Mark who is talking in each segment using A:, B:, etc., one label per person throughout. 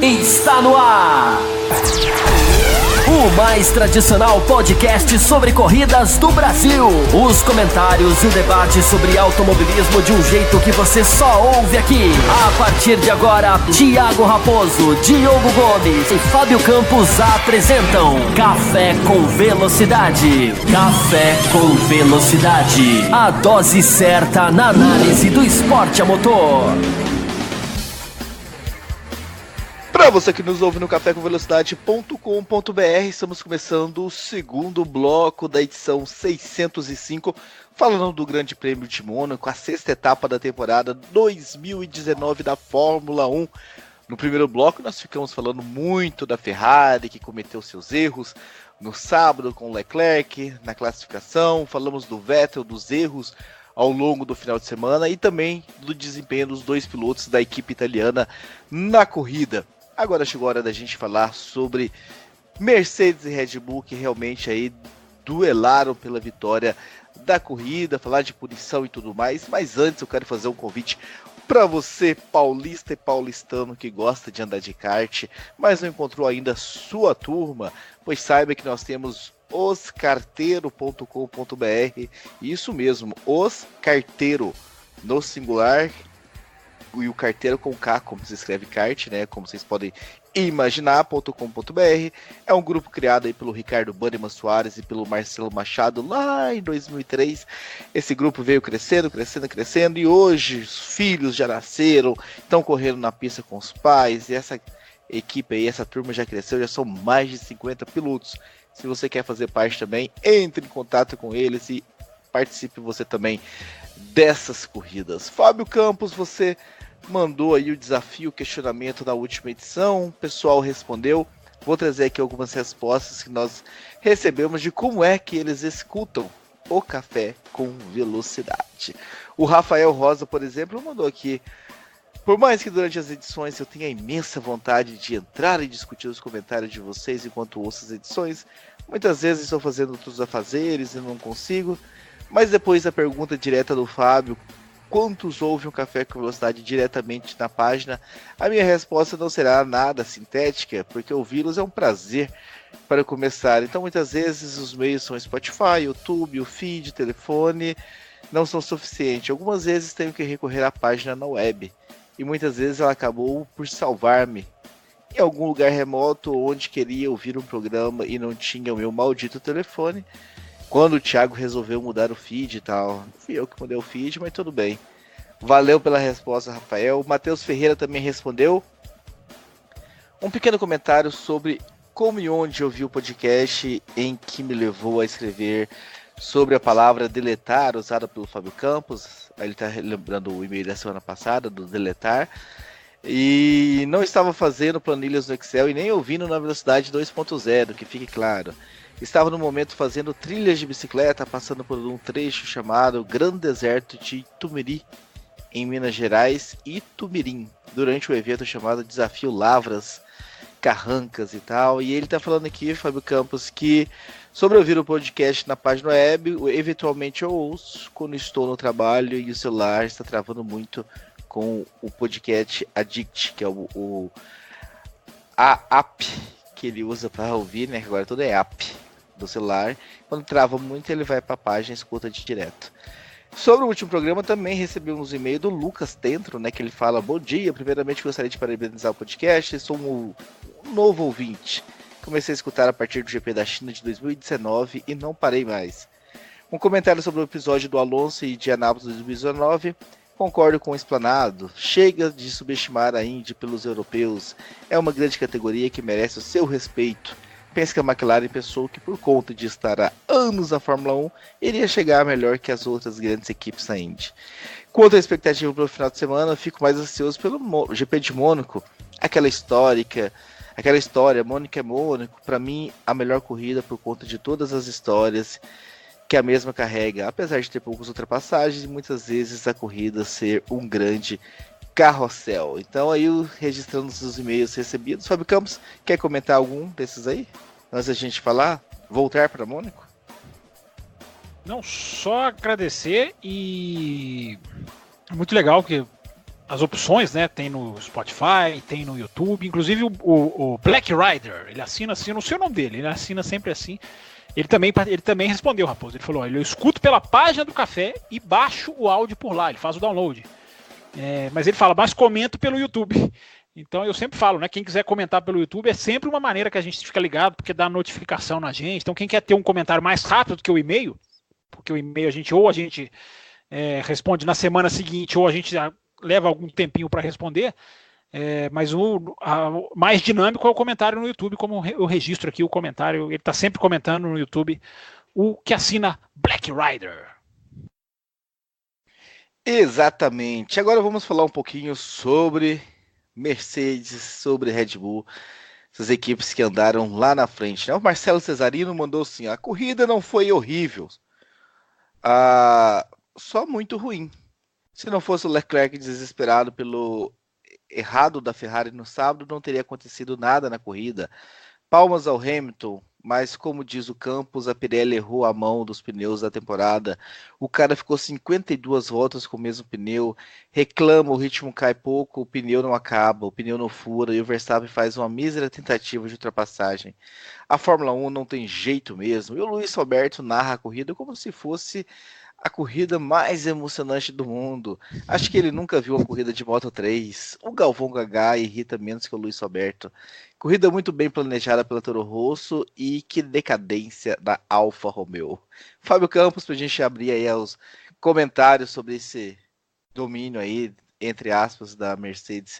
A: Está no ar! O mais tradicional podcast sobre corridas do Brasil. Os comentários e o debate sobre automobilismo de um jeito que você só ouve aqui. A partir de agora, Thiago Raposo, Diogo Gomes e Fábio Campos apresentam Café com Velocidade. Café com Velocidade. A dose certa na análise do esporte a motor.
B: Para você que nos ouve no cafécomvelocidade.com.br, estamos começando o segundo bloco da edição 605, falando do Grande Prêmio de Mônaco, a sexta etapa da temporada 2019 da Fórmula 1. No primeiro bloco nós ficamos falando muito da Ferrari, que cometeu seus erros no sábado com o Leclerc, na classificação, falamos do Vettel, dos erros ao longo do final de semana e também do desempenho dos dois pilotos da equipe italiana na corrida. Agora chegou a hora da gente falar sobre Mercedes e Red Bull, que realmente aí duelaram pela vitória da corrida, falar de punição e tudo mais. Mas antes eu quero fazer um convite para você, paulista e paulistano, que gosta de andar de kart, mas não encontrou ainda sua turma, pois saiba que nós temos oscarteiro.com.br, isso mesmo, oscarteiro no singular, e o carteiro com K, como se escreve kart, né? Como vocês podem imaginar.com.br. É um grupo criado aí pelo Ricardo Bannerman Soares e pelo Marcelo Machado lá em 2003. Esse grupo veio crescendo e hoje os filhos já nasceram, estão correndo na pista com os pais, e essa equipe aí, essa turma já cresceu, já são mais de 50 pilotos. Se você quer fazer parte também, entre em contato com eles e participe você também dessas corridas. Fábio Campos, você mandou aí o desafio, o questionamento na última edição, o pessoal respondeu. Vou trazer aqui algumas respostas que nós recebemos de como é que eles escutam o Café com Velocidade. O Rafael Rosa, por exemplo, mandou aqui: por mais que durante as edições eu tenha imensa vontade de entrar e discutir os comentários de vocês enquanto ouço as edições, muitas vezes estou fazendo outros afazeres e não consigo. Mas depois da pergunta direta do Fábio, quantos ouvem um Café com Velocidade diretamente na página, a minha resposta não será nada sintética, porque ouvi-los é um prazer para começar. Então muitas vezes os meios são Spotify, YouTube, o feed, telefone, não são suficientes. Algumas vezes tenho que recorrer à página na web, e muitas vezes ela acabou por salvar-me em algum lugar remoto onde queria ouvir um programa e não tinha o meu maldito telefone. Quando o Thiago resolveu mudar o feed e tal, fui eu que mudei o feed, mas tudo bem. Valeu pela resposta, Rafael. O Matheus Ferreira também respondeu um pequeno comentário sobre como e onde eu vi o podcast em que me levou a escrever sobre a palavra deletar, usada pelo Fábio Campos. Ele está lembrando o e-mail da semana passada, do deletar. E não estava fazendo planilhas no Excel e nem ouvindo na velocidade 2.0, que fique claro. Estava no momento fazendo trilhas de bicicleta, passando por um trecho chamado Grande Deserto de Itumiri, em Minas Gerais, Itumirim, durante o evento chamado Desafio Lavras, Carrancas e tal. E ele está falando aqui, Fábio Campos, que sobre ouvir o podcast na página web, eventualmente eu ouço quando estou no trabalho e o celular está travando muito com o podcast Addict, que é a app que ele usa para ouvir, né? Agora tudo é app do celular. Quando trava muito, ele vai para a página e escuta de direto. Sobre o último programa, também recebemos um e-mail do Lucas Tentro, né? Que ele fala: bom dia, primeiramente gostaria de parabenizar o podcast, sou um novo ouvinte. Comecei a escutar a partir do GP da China de 2019 e não parei mais. Um comentário sobre o episódio do Alonso e de Anápolis de 2019. Concordo com o explanado. Chega de subestimar a Indy pelos europeus. É uma grande categoria que merece o seu respeito. Penso que a McLaren pensou que por conta de estar há anos na Fórmula 1, iria chegar melhor que as outras grandes equipes da Indy. Quanto à expectativa para o final de semana, eu fico mais ansioso pelo GP de Mônaco. Aquela história, Mônaco é Mônaco, para mim a melhor corrida por conta de todas as histórias que a mesma carrega, apesar de ter poucas ultrapassagens e muitas vezes a corrida ser um grande carrossel. Então aí, registrando os e-mails recebidos, Fábio Campos, quer comentar algum desses aí? Antes da gente falar, voltar para Mônaco?
C: Não, só agradecer e muito legal que as opções, né? Tem no Spotify, tem no YouTube, inclusive o Black Rider, ele assina assim, não sei o nome dele, ele assina sempre assim. Ele também respondeu, Raposo. Ele falou: olha, eu escuto pela página do café e baixo o áudio por lá, ele faz o download. Mas ele fala, mas comento pelo YouTube. Então eu sempre falo, né? Quem quiser comentar pelo YouTube é sempre uma maneira que a gente fica ligado, porque dá notificação na gente. Então quem quer ter um comentário mais rápido do que o e-mail, porque o e-mail a gente responde na semana seguinte, ou a gente leva algum tempinho para responder. Mas o mais dinâmico é o comentário no YouTube, como eu registro aqui o comentário. Ele está sempre comentando no YouTube, o que assina Black Rider.
B: Exatamente. Agora vamos falar um pouquinho sobre Mercedes, sobre Red Bull, essas equipes que andaram lá na frente, né? O Marcelo Cesarino mandou assim: a corrida não foi horrível, só muito ruim. Se não fosse o Leclerc desesperado pelo errado da Ferrari no sábado, não teria acontecido nada na corrida. Palmas ao Hamilton, mas como diz o Campos, a Pirelli errou a mão dos pneus da temporada. O cara ficou 52 voltas com o mesmo pneu, reclama, o ritmo cai pouco, o pneu não acaba, o pneu não fura e o Verstappen faz uma mísera tentativa de ultrapassagem. A Fórmula 1 não tem jeito mesmo. E o Luiz Roberto narra a corrida como se fosse a corrida mais emocionante do mundo. Acho que ele nunca viu uma corrida de Moto 3. O Galvão Gagá irrita menos que o Luiz Roberto. Corrida muito bem planejada pela Toro Rosso e que decadência da Alfa Romeo. Fábio Campos, pra gente abrir aí os comentários sobre esse domínio aí, entre aspas, da Mercedes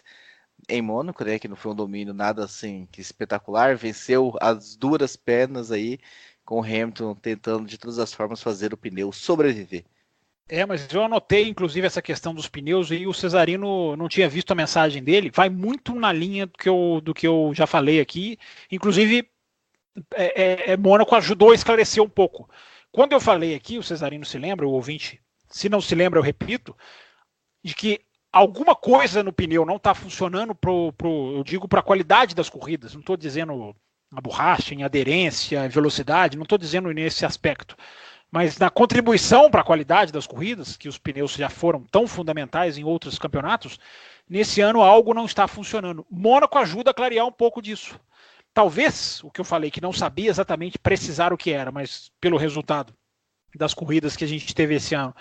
B: em Mônaco, né? Que não foi um domínio nada assim que espetacular. Venceu as duras pernas aí, com o Hamilton tentando de todas as formas fazer o pneu sobreviver.
C: Mas eu anotei, inclusive, essa questão dos pneus e o Cesarino não tinha visto a mensagem dele. Vai muito na linha do que eu já falei aqui. Inclusive, Mônaco ajudou a esclarecer um pouco. Quando eu falei aqui, o Cesarino se lembra, o ouvinte, se não se lembra, eu repito, de que alguma coisa no pneu não está funcionando, eu digo, para a qualidade das corridas. Não estou dizendo a borracha, em aderência, em velocidade, não estou dizendo nesse aspecto, mas na contribuição para a qualidade das corridas, que os pneus já foram tão fundamentais em outros campeonatos, nesse ano algo não está funcionando. Mônaco ajuda a clarear um pouco disso. Talvez, o que eu falei, que não sabia exatamente precisar o que era, mas pelo resultado das corridas que a gente teve esse ano,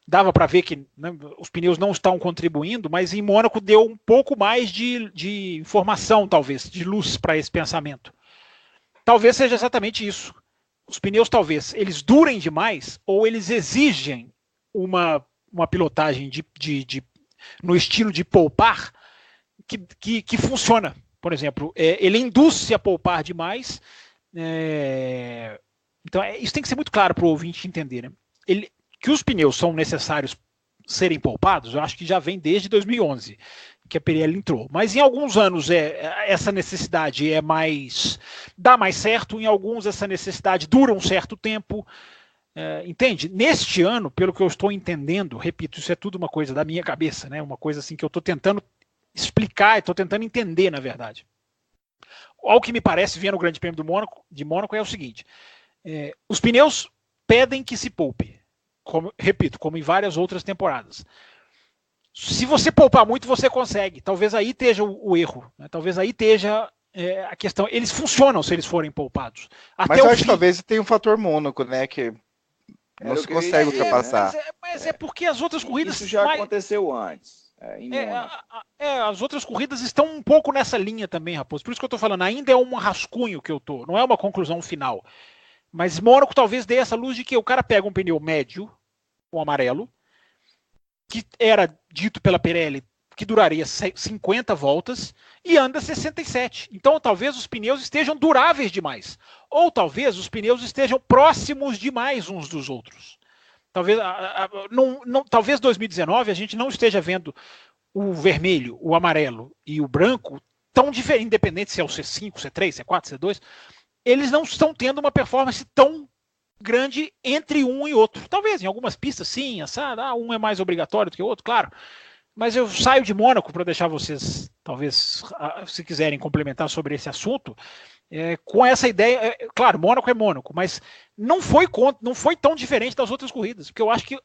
C: dava para ver que, né, os pneus não estão contribuindo, mas em Mônaco deu um pouco mais de informação, talvez, de luz para esse pensamento. Talvez seja exatamente isso. Os pneus, talvez, eles durem demais ou eles exigem uma pilotagem no estilo de poupar que funciona. Por exemplo, ele induz-se a poupar demais. Então, isso tem que ser muito claro para o ouvinte entender, né? Que os pneus são necessários serem poupados, eu acho que já vem desde 2011. Que a Pirelli entrou. Mas em alguns anos essa necessidade dá mais certo, em alguns essa necessidade dura um certo tempo. Entende? Neste ano, pelo que eu estou entendendo, repito, isso é tudo uma coisa da minha cabeça, né? Uma coisa assim que eu estou tentando explicar, estou tentando entender, na verdade. Ao que me parece, vendo o Grande Prêmio de Mônaco, é o seguinte: os pneus pedem que se poupe, repito, como em várias outras temporadas. Se você poupar muito, você consegue. Talvez aí esteja o erro. Né? Talvez aí esteja a questão. Eles funcionam se eles forem poupados.
B: Mas eu acho que talvez tenha um fator Mônaco, né? Que não se consegue ultrapassar.
C: Mas é porque as outras corridas...
D: Isso já aconteceu antes.
C: As outras corridas estão um pouco nessa linha também, Raposo. Por isso que eu estou falando. Ainda é um rascunho que eu estou. Não é uma conclusão final. Mas Mônaco talvez dê essa luz de que o cara pega um pneu médio, um amarelo, que era dito pela Pirelli que duraria 50 voltas e anda 67. Então talvez os pneus estejam duráveis demais. Ou talvez os pneus estejam próximos demais uns dos outros. Talvez 2019 a gente não esteja vendo o vermelho, o amarelo e o branco tão diferentes, independente se é o C5, C3, C4, C2, eles não estão tendo uma performance tão grande entre um e outro. Talvez em algumas pistas sim, um é mais obrigatório do que o outro, claro. Mas eu saio de Mônaco para deixar vocês, talvez, se quiserem complementar sobre esse assunto, com essa ideia. Claro, Mônaco é Mônaco, mas não foi tão diferente das outras corridas, porque eu acho que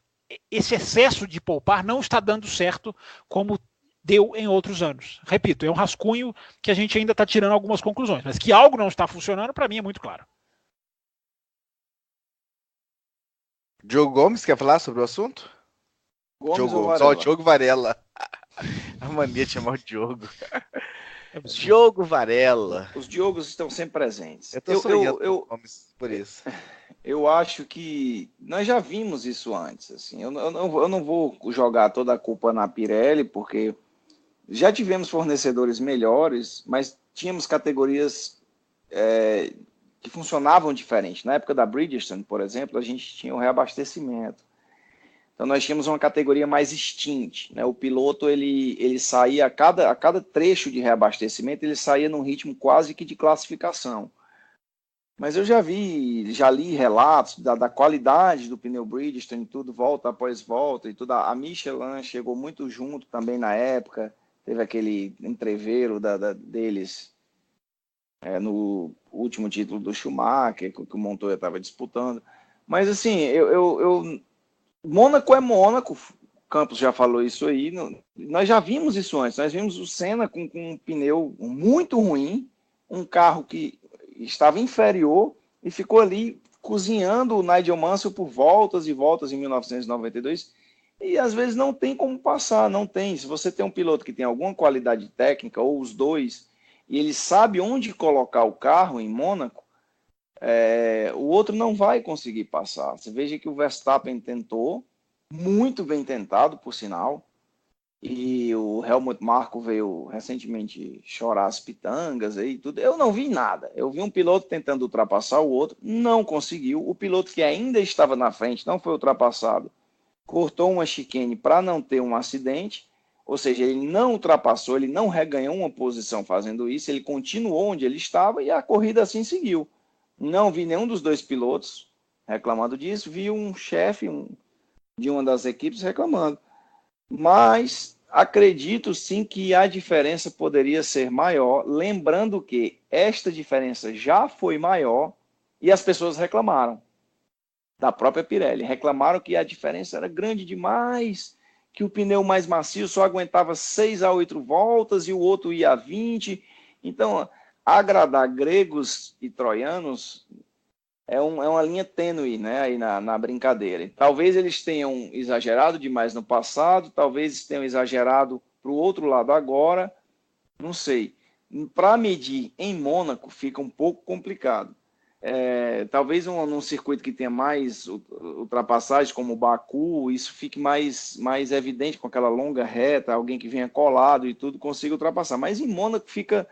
C: esse excesso de poupar não está dando certo como deu em outros anos. Repito, é um rascunho que a gente ainda está tirando algumas conclusões, mas que algo não está funcionando, para mim é muito claro.
B: Diogo Gomes, quer falar sobre o assunto? Diogo Gomes, ó, Diogo Varela. A mania de chamar o Diogo. Diogo Varela.
D: Os Diogos estão sempre presentes.
B: Eu tô sonhando por isso.
D: Eu acho que nós já vimos isso antes. Assim. Eu não vou jogar toda a culpa na Pirelli, porque já tivemos fornecedores melhores, mas tínhamos categorias que funcionavam diferente. Na época da Bridgestone, por exemplo, a gente tinha o reabastecimento. Então nós tínhamos uma categoria mais stint, né? O piloto ele saía a cada trecho de reabastecimento, ele saía num ritmo quase que de classificação. Mas eu já li relatos da qualidade do pneu Bridgestone, tudo volta após volta e tudo. A Michelin chegou muito junto também na época, teve aquele entreveiro deles no último título do Schumacher, que o Montoya estava disputando. Mas assim, Mônaco é Mônaco, o Campos já falou isso aí, nós já vimos isso antes, nós vimos o Senna com um pneu muito ruim, um carro que estava inferior e ficou ali cozinhando o Nigel Mansell por voltas e voltas em 1992 e às vezes não tem como passar, não tem. Se você tem um piloto que tem alguma qualidade técnica ou os dois e ele sabe onde colocar o carro em Mônaco, o outro não vai conseguir passar. Você veja que o Verstappen tentou, muito bem tentado, por sinal, e o Helmut Marko veio recentemente chorar as pitangas e tudo. Eu não vi nada. Eu vi um piloto tentando ultrapassar o outro, não conseguiu. O piloto que ainda estava na frente não foi ultrapassado, cortou uma chicane para não ter um acidente, ou seja, ele não ultrapassou, ele não reganhou uma posição fazendo isso, ele continuou onde ele estava e a corrida assim seguiu. Não vi nenhum dos dois pilotos reclamando disso, vi um chefe de uma das equipes reclamando. Mas acredito sim que a diferença poderia ser maior, lembrando que esta diferença já foi maior e as pessoas reclamaram. Da própria Pirelli, reclamaram que a diferença era grande demais, que o pneu mais macio só aguentava 6 a 8 voltas e o outro ia a 20. Então, agradar gregos e troianos é uma linha tênue, né, aí na brincadeira. Talvez eles tenham exagerado demais no passado, talvez tenham exagerado para o outro lado agora, não sei. Para medir em Mônaco fica um pouco complicado. Talvez num circuito que tenha mais ultrapassagens, como o Baku, isso fique mais evidente com aquela longa reta, alguém que venha colado e tudo consiga ultrapassar. Mas em Mônaco fica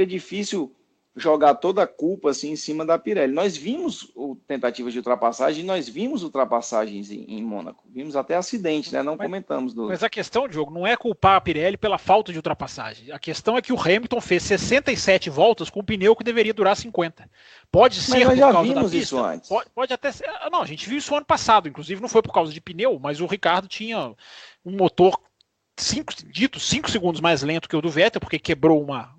D: difícil jogar toda a culpa assim em cima da Pirelli. Nós vimos tentativas de ultrapassagem, nós vimos ultrapassagens em Mônaco. Vimos até acidentes, né? Não comentamos.
C: Mas a questão, Diogo, não é culpar a Pirelli pela falta de ultrapassagem. A questão é que o Hamilton fez 67 voltas com um pneu que deveria durar 50. Pode ser por causa da pista. Isso antes. Pode até ser. Não, a gente viu isso ano passado. Inclusive não foi por causa de pneu, mas o Ricardo tinha um motor 5 segundos mais lento que o do Vettel, porque quebrou uma...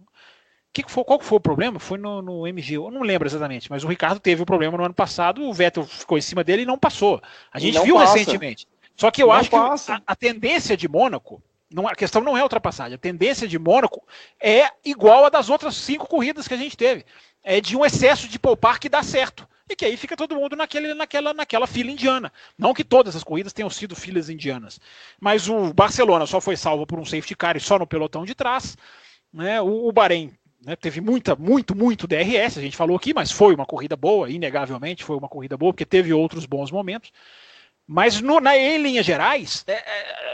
C: Qual foi o problema? Foi no MG, eu não lembro exatamente, mas o Ricardo teve o problema no ano passado, o Vettel ficou em cima dele e não passou. A gente viu recentemente. Só que eu acho que a tendência de Mônaco, a questão não é ultrapassagem, a tendência de Mônaco é igual a das outras 5 corridas que a gente teve. É de um excesso de poupar que dá certo. E que aí fica todo mundo naquela fila indiana. Não que todas as corridas tenham sido filas indianas. Mas o Barcelona só foi salvo por um safety car e só no pelotão de trás. Né? O Bahrein, né, teve muito DRS, a gente falou aqui, mas foi uma corrida boa, inegavelmente foi uma corrida boa, porque teve outros bons momentos. Mas em linhas gerais,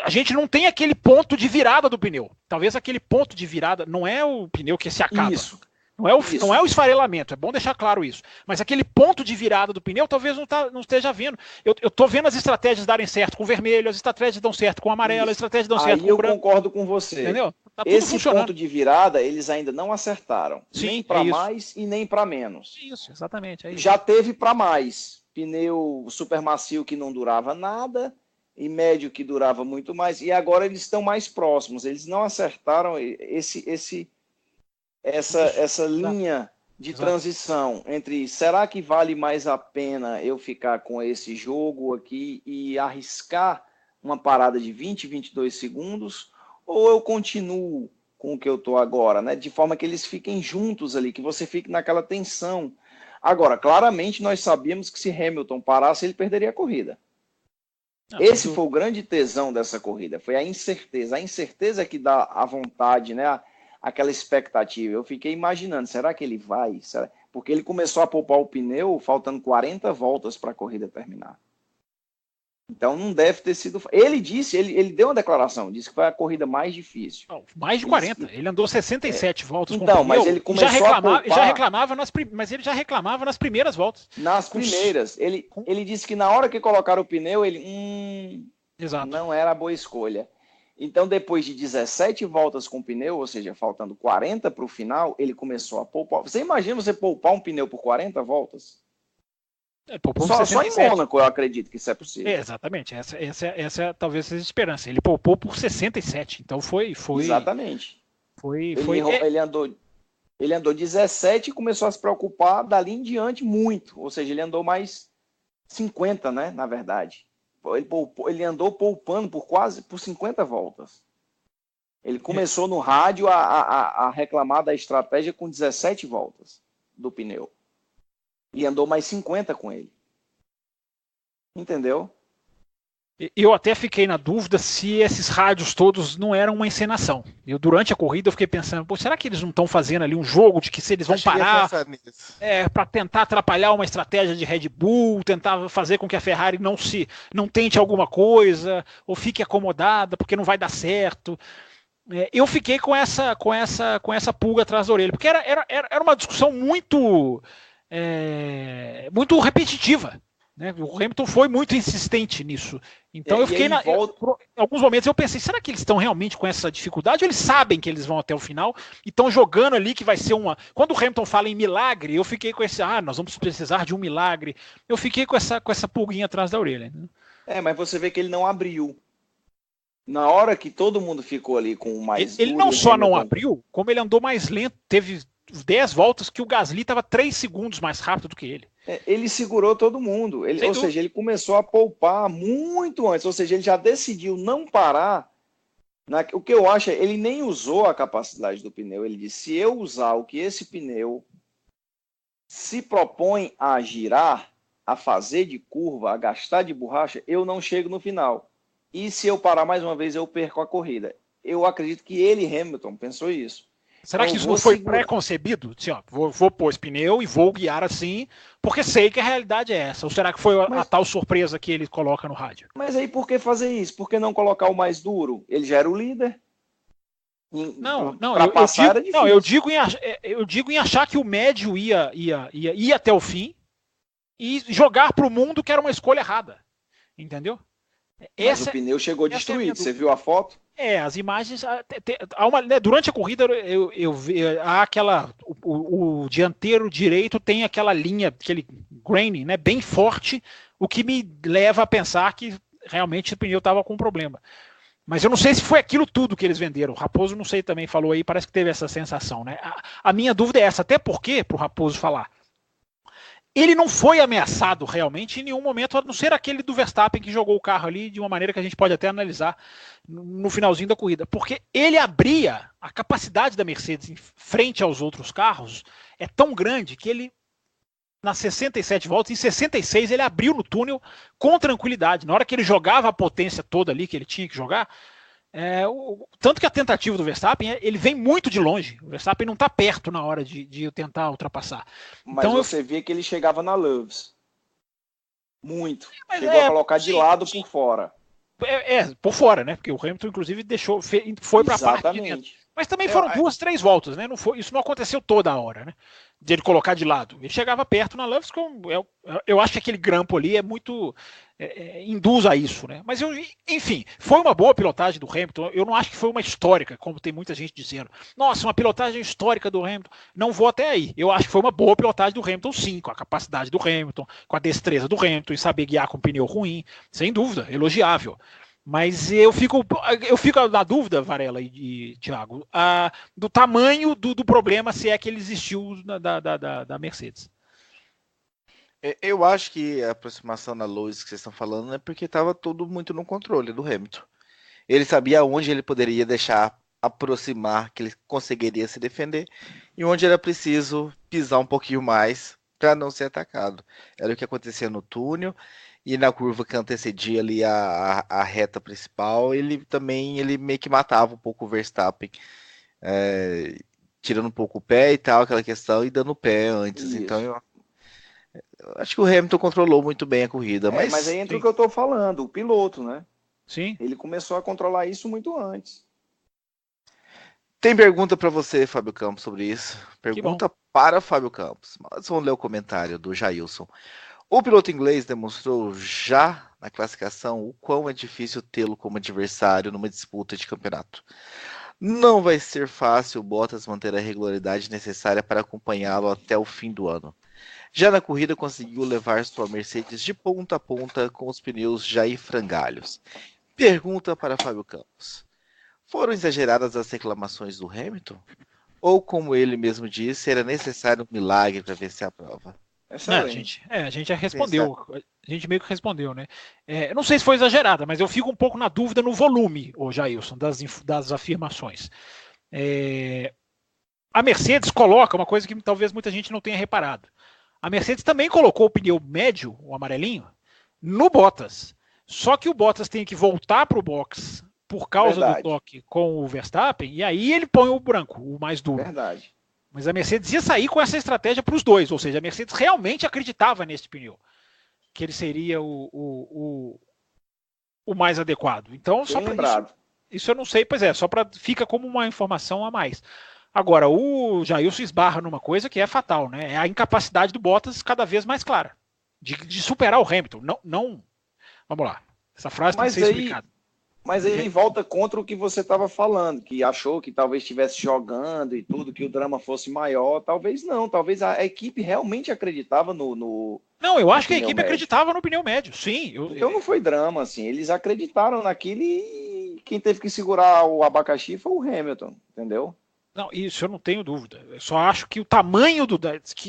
C: a gente não tem aquele ponto de virada do pneu. Talvez aquele ponto de virada não é o pneu que se acaba.
D: Isso.
C: Não é o esfarelamento, é bom deixar claro isso. Mas aquele ponto de virada do pneu talvez não esteja vendo. Eu estou vendo as estratégias darem certo com o vermelho, as estratégias dão certo com o amarelo, as estratégias dão certo com o branco.
D: Aí eu concordo com você.
C: Entendeu? Tá tudo
D: Esse
C: funcionando.
D: ponto de virada, eles ainda não acertaram. Sim, nem para mais e nem para menos.
C: Isso, exatamente. É isso.
D: Já teve para mais. Pneu super macio que não durava nada e médio que durava muito mais. E agora eles estão mais próximos. Eles não acertaram essa linha de transição entre será que vale mais a pena eu ficar com esse jogo aqui e arriscar uma parada de 20, 22 segundos ou eu continuo com o que eu estou agora, né? De forma que eles fiquem juntos ali, que você fique naquela tensão. Agora, claramente nós sabíamos que se Hamilton parasse, ele perderia a corrida. Esse foi o grande tesão dessa corrida, foi a incerteza. A incerteza que dá a vontade, né? Aquela expectativa. Eu fiquei imaginando, será que ele vai? Porque ele começou a poupar o pneu faltando 40 voltas para a corrida terminar. Então não deve ter sido... Ele disse, ele deu uma declaração, disse que foi a corrida mais difícil.
C: Não, mais de 40. Ele andou 67 voltas
D: com o pneu. Mas ele começou a poupar...
C: Mas ele já reclamava nas primeiras voltas.
D: Nas primeiras. Ele disse que na hora que colocaram o pneu, ele...
C: Exato.
D: Não era a boa escolha. Então, depois de 17 voltas com o pneu, ou seja, faltando 40 para o final, ele começou a poupar. Você imagina você poupar um pneu por 40 voltas? Só em Mônaco eu acredito que isso é possível.
C: Exatamente, essa talvez seja a esperança. Ele poupou por 67, então foi...
D: Exatamente. Ele andou 17 e começou a se preocupar dali em diante muito, ou seja, ele andou mais 50, né, na verdade. Ele andou poupando por 50 voltas. Ele começou no rádio a reclamar da estratégia com 17 voltas do pneu. E andou mais 50 com ele. Entendeu?
C: Eu até fiquei na dúvida se esses rádios todos não eram uma encenação. Durante a corrida eu fiquei pensando, será que eles não estão fazendo ali um jogo de que se eles vão parar para tentar atrapalhar uma estratégia de Red Bull, tentar fazer com que a Ferrari não tente alguma coisa, ou fique acomodada porque não vai dar certo. Eu fiquei com essa pulga atrás da orelha, porque era uma discussão muito repetitiva. Né? O Hamilton foi muito insistente nisso. Então eu fiquei em alguns momentos eu pensei, será que eles estão realmente com essa dificuldade ou eles sabem que eles vão até o final e estão jogando ali que vai ser uma... Quando o Hamilton fala em milagre, eu fiquei com esse, nós vamos precisar de um milagre. Eu fiquei com essa pulguinha atrás da orelha. Né?
D: Mas você vê que ele não abriu. Na hora que todo mundo ficou ali com o mais...
C: Ele não só não abriu, como ele andou mais lento, teve 10 voltas que o Gasly estava 3 segundos mais rápido do que ele.
D: Ele segurou todo mundo. Ou seja, ele começou a poupar muito antes. Ou seja, ele já decidiu não parar. O que eu acho é ele nem usou a capacidade do pneu. Ele disse, se eu usar o que esse pneu se propõe a girar, a fazer de curva, a gastar de borracha, eu não chego no final. E se eu parar mais uma vez, eu perco a corrida. Eu acredito que ele, Hamilton, pensou isso.
C: Será que isso não foi pré-concebido? Assim, vou pôr esse pneu e vou guiar assim, porque sei que a realidade é essa. Ou será que foi a tal surpresa que ele coloca no rádio?
D: Mas aí por que fazer isso? Por que não colocar o mais duro? Ele já era o líder.
C: Eu digo em achar que o médio ia até o fim e jogar para o mundo que era uma escolha errada. Entendeu?
D: Mas o pneu chegou destruído. Você viu a foto?
C: As imagens... durante a corrida eu vi o dianteiro direito tem aquela linha, aquele grain, né, bem forte, o que me leva a pensar que realmente o pneu estava com um problema. Mas eu não sei se foi aquilo tudo que eles venderam. O Raposo, não sei, também falou aí, parece que teve essa sensação. Né? A minha dúvida é essa, até porque, para o Raposo falar, ele não foi ameaçado realmente em nenhum momento, a não ser aquele do Verstappen que jogou o carro ali de uma maneira que a gente pode até analisar no finalzinho da corrida. Porque ele abria, a capacidade da Mercedes em frente aos outros carros é tão grande que ele, nas 67 voltas, em 66 ele abriu no túnel com tranquilidade. Na hora que ele jogava a potência toda ali que ele tinha que jogar, tanto que a tentativa do Verstappen, ele vem muito de longe. O Verstappen não está perto na hora de tentar ultrapassar.
D: Mas então, você via que ele chegava na Loves. Muito. Chegou a colocar de lado por fora.
C: Por fora, né? Porque o Hamilton, inclusive, foi para a parte de dentro. Mas também foram 2, 3 voltas, né? Isso não aconteceu toda a hora, né? De ele colocar de lado. Ele chegava perto na Loves, eu acho que aquele grampo ali é muito... induz a isso, né? Mas, enfim, foi uma boa pilotagem do Hamilton. Eu não acho que foi uma histórica, como tem muita gente dizendo. Nossa, uma pilotagem histórica do Hamilton. Não vou até aí. Eu acho que foi uma boa pilotagem do Hamilton, sim, com a capacidade do Hamilton, com a destreza do Hamilton, e saber guiar com pneu ruim. Sem dúvida, elogiável. Mas eu fico na dúvida, Varela e Thiago, do tamanho do problema, se é que ele existiu da Mercedes.
B: Eu acho que a aproximação na Lewis que vocês estão falando é porque estava tudo muito no controle do Hamilton. Ele sabia onde ele poderia deixar aproximar, que ele conseguiria se defender, e onde era preciso pisar um pouquinho mais para não ser atacado. Era o que acontecia no túnel, e na curva que antecedia ali a reta principal, ele meio que matava um pouco o Verstappen, tirando um pouco o pé e tal, aquela questão, e dando o pé antes.
D: Isso.
B: Então eu acho que o Hamilton controlou muito bem a corrida.
D: Mas aí entra o que eu estou falando, o piloto, né?
C: Sim.
D: Ele começou a controlar isso muito antes.
B: Tem pergunta para você, Fábio Campos, sobre isso. Pergunta para Fábio Campos. Mas vamos ler o comentário do Jailson. O piloto inglês demonstrou já na classificação o quão é difícil tê-lo como adversário numa disputa de campeonato. Não vai ser fácil o Bottas manter a regularidade necessária para acompanhá-lo até o fim do ano. Já na corrida conseguiu levar sua Mercedes de ponta a ponta com os pneus já em frangalhos. Pergunta para Fábio Campos. Foram exageradas as reclamações do Hamilton? Ou, como ele mesmo disse, era necessário um milagre para vencer a prova?
C: A gente já respondeu. A gente meio que respondeu, né? Eu não sei se foi exagerada, mas eu fico um pouco na dúvida no volume, Jailson, das afirmações. A Mercedes coloca uma coisa que talvez muita gente não tenha reparado. A Mercedes também colocou o pneu médio, o amarelinho, no Bottas. Só que o Bottas tem que voltar para o box por causa do toque com o Verstappen, e aí ele põe o branco, o mais duro.
D: Verdade.
C: Mas a Mercedes ia sair com essa estratégia para os dois, ou seja, a Mercedes realmente acreditava nesse pneu, que ele seria o mais adequado. Então, só para isso eu não sei, pois só para fica como uma informação a mais. Agora, o Jailson esbarra numa coisa que é fatal, né? É a incapacidade do Bottas cada vez mais clara de superar o Hamilton. Não. Vamos lá. Essa frase tem que ser explicada.
D: Mas aí volta contra o que você estava falando, que achou que talvez estivesse jogando e tudo, que o drama fosse maior. Talvez não, talvez a equipe realmente acreditava no
C: Não, eu acho que a equipe acreditava no pneu médio, sim.
D: Então não foi drama, assim. Eles acreditaram naquilo e quem teve que segurar o abacaxi foi o Hamilton, entendeu?
C: Não, isso eu não tenho dúvida. Eu só acho que o tamanho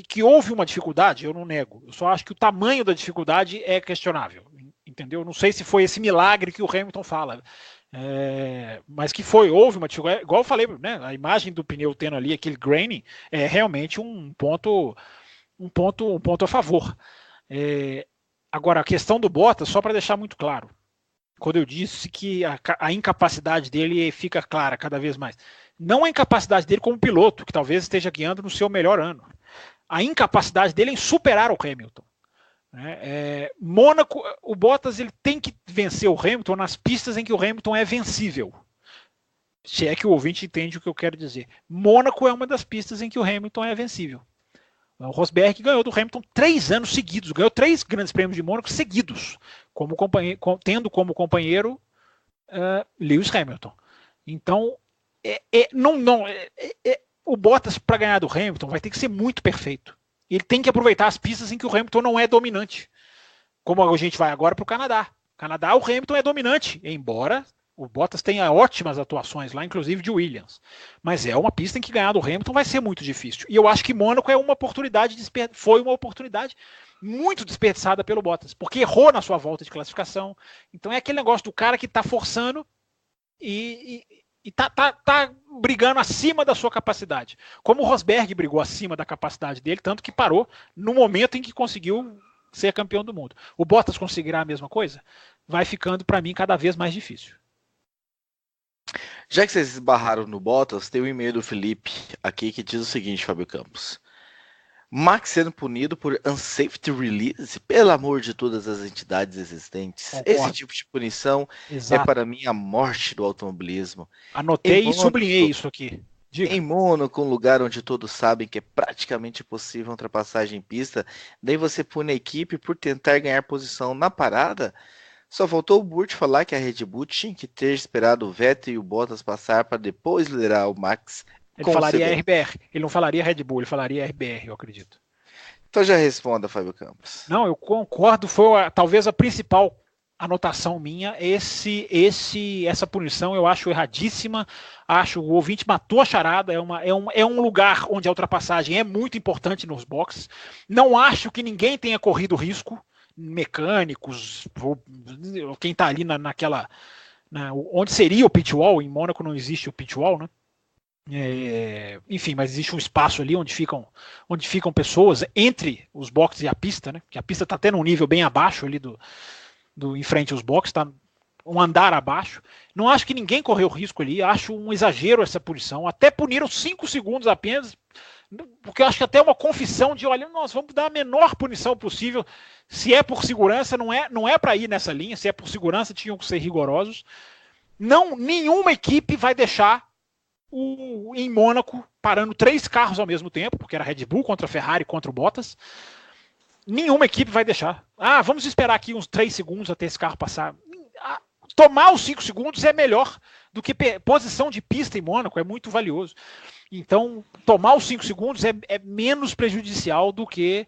C: que houve uma dificuldade, eu não nego. Eu só acho que o tamanho da dificuldade é questionável. Entendeu? Não sei se foi esse milagre que o Hamilton fala, mas que houve uma dificuldade, igual eu falei, né? A imagem do pneu tendo ali aquele graining é realmente um ponto a favor. Agora, a questão do Bottas, só para deixar muito claro, quando eu disse que a incapacidade dele fica clara cada vez mais, não a incapacidade dele como piloto, que talvez esteja guiando no seu melhor ano, a incapacidade dele em superar o Hamilton. Mônaco, o Bottas ele tem que vencer o Hamilton nas pistas em que o Hamilton é vencível. Se é que o ouvinte entende o que eu quero dizer. Mônaco é uma das pistas em que o Hamilton é vencível. O Rosberg ganhou do Hamilton 3 anos seguidos, ganhou 3 grandes prêmios de Mônaco seguidos, tendo como companheiro Lewis Hamilton. Então, o Bottas para ganhar do Hamilton vai ter que ser muito perfeito. Ele tem que aproveitar as pistas em que o Hamilton não é dominante. Como a gente vai agora para o Canadá. Canadá, o Hamilton é dominante, embora o Bottas tenha ótimas atuações lá, inclusive de Williams. Mas é uma pista em que ganhar do Hamilton vai ser muito difícil. E eu acho que Mônaco foi uma oportunidade muito desperdiçada pelo Bottas, porque errou na sua volta de classificação. Então é aquele negócio do cara que está forçando e tá brigando acima da sua capacidade. Como o Rosberg brigou acima da capacidade dele, tanto que parou no momento em que conseguiu ser campeão do mundo. O Bottas conseguirá a mesma coisa? Vai ficando, para mim, cada vez mais difícil.
B: Já que vocês esbarraram no Bottas, tem um e-mail do Felipe aqui que diz o seguinte, Fábio Campos. Max sendo punido por unsafety release, pelo amor de todas as entidades existentes. Concordo. Esse tipo de punição é para mim a morte do automobilismo.
C: Anotei e sublinhei isso aqui. Diga.
B: Em Mônaco, um lugar onde todos sabem que é praticamente possível ultrapassagem em pista, daí você pune a equipe por tentar ganhar posição na parada? Só faltou o Burt falar que a Red Bull tinha que ter esperado o Vettel e o Bottas passar para depois liderar o Max.
C: Ele falaria RBR, ele não falaria Red Bull, ele falaria RBR, eu acredito.
B: Então já responda, Fábio Campos.
C: Não, eu concordo, foi talvez a principal anotação minha, essa punição eu acho erradíssima, acho o ouvinte matou a charada, é um lugar onde a ultrapassagem é muito importante nos boxes, não acho que ninguém tenha corrido risco, mecânicos, ou quem está ali né, onde seria o pit wall. Em Mônaco não existe o pit wall, né? Enfim, mas existe um espaço ali onde ficam pessoas entre os boxes e a pista, né? Que a pista está até num nível bem abaixo ali em frente aos boxes, está um andar abaixo. Não acho que ninguém correu risco ali, acho um exagero essa punição. Até puniram 5 segundos apenas, porque eu acho que até uma confissão de, olha, nós vamos dar a menor punição possível. Se é por segurança, não é para ir nessa linha. Se é por segurança, tinham que ser rigorosos. Não, nenhuma equipe vai deixar em Mônaco parando 3 carros ao mesmo tempo, porque era Red Bull contra Ferrari contra o Bottas. Nenhuma equipe vai deixar. Vamos esperar aqui uns 3 segundos até esse carro passar. Tomar os 5 segundos é melhor do que posição de pista em Mônaco, é muito valioso. Então, tomar os 5 segundos é menos prejudicial do que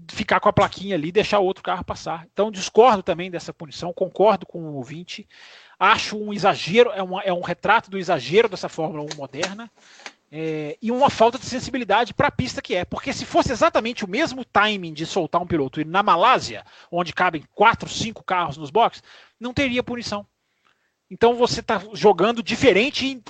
C: ficar com a plaquinha ali e deixar o outro carro passar. Então, discordo também dessa punição, concordo com o ouvinte. Acho um exagero, é um retrato do exagero dessa Fórmula 1 moderna, e uma falta de sensibilidade para a pista que é. Porque se fosse exatamente o mesmo timing de soltar um piloto e na Malásia, onde cabem 4, 5 carros nos boxes, não teria punição. Então você está jogando diferente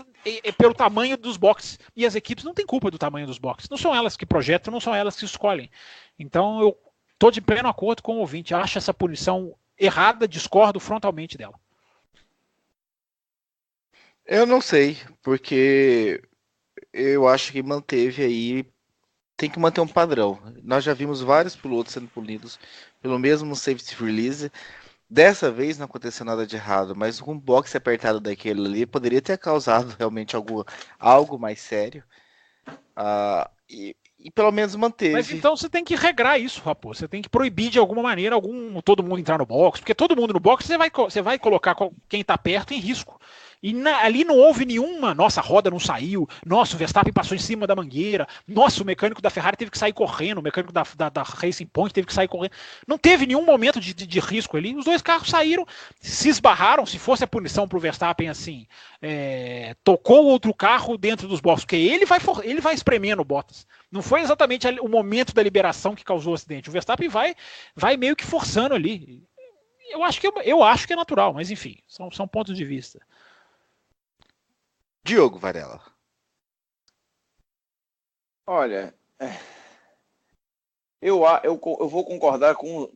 C: pelo tamanho dos boxes. E as equipes não têm culpa do tamanho dos boxes. Não são elas que projetam, não são elas que escolhem. Então eu estou de pleno acordo com o ouvinte. Acho essa punição errada, discordo frontalmente dela.
B: Eu não sei, porque eu acho que manteve aí, tem que manter um padrão. Nós já vimos vários pilotos sendo punidos pelo mesmo safety release. Dessa vez não aconteceu nada de errado, mas um boxe apertado daquele ali poderia ter causado realmente algo mais sério. E pelo menos manteve.
C: Mas então você tem que regrar isso, Raposo. Você tem que proibir de alguma maneira todo mundo entrar no box, porque todo mundo no box você vai colocar quem está perto em risco. E ali não houve nenhuma, nossa, a roda não saiu, nossa, o Verstappen passou em cima da mangueira, nossa, o mecânico da Ferrari teve que sair correndo, o mecânico da Racing Point teve que sair correndo. Não teve nenhum momento de risco ali. Os 2 carros saíram, se esbarraram. Se fosse a punição para o Verstappen assim, tocou outro carro dentro dos boxes, porque ele vai espremendo o Bottas. Não foi exatamente o momento da liberação que causou o acidente. O Verstappen vai meio que forçando ali. Eu acho que é natural, mas enfim, são pontos de vista.
B: Diogo Varela.
D: Olha, eu vou concordar com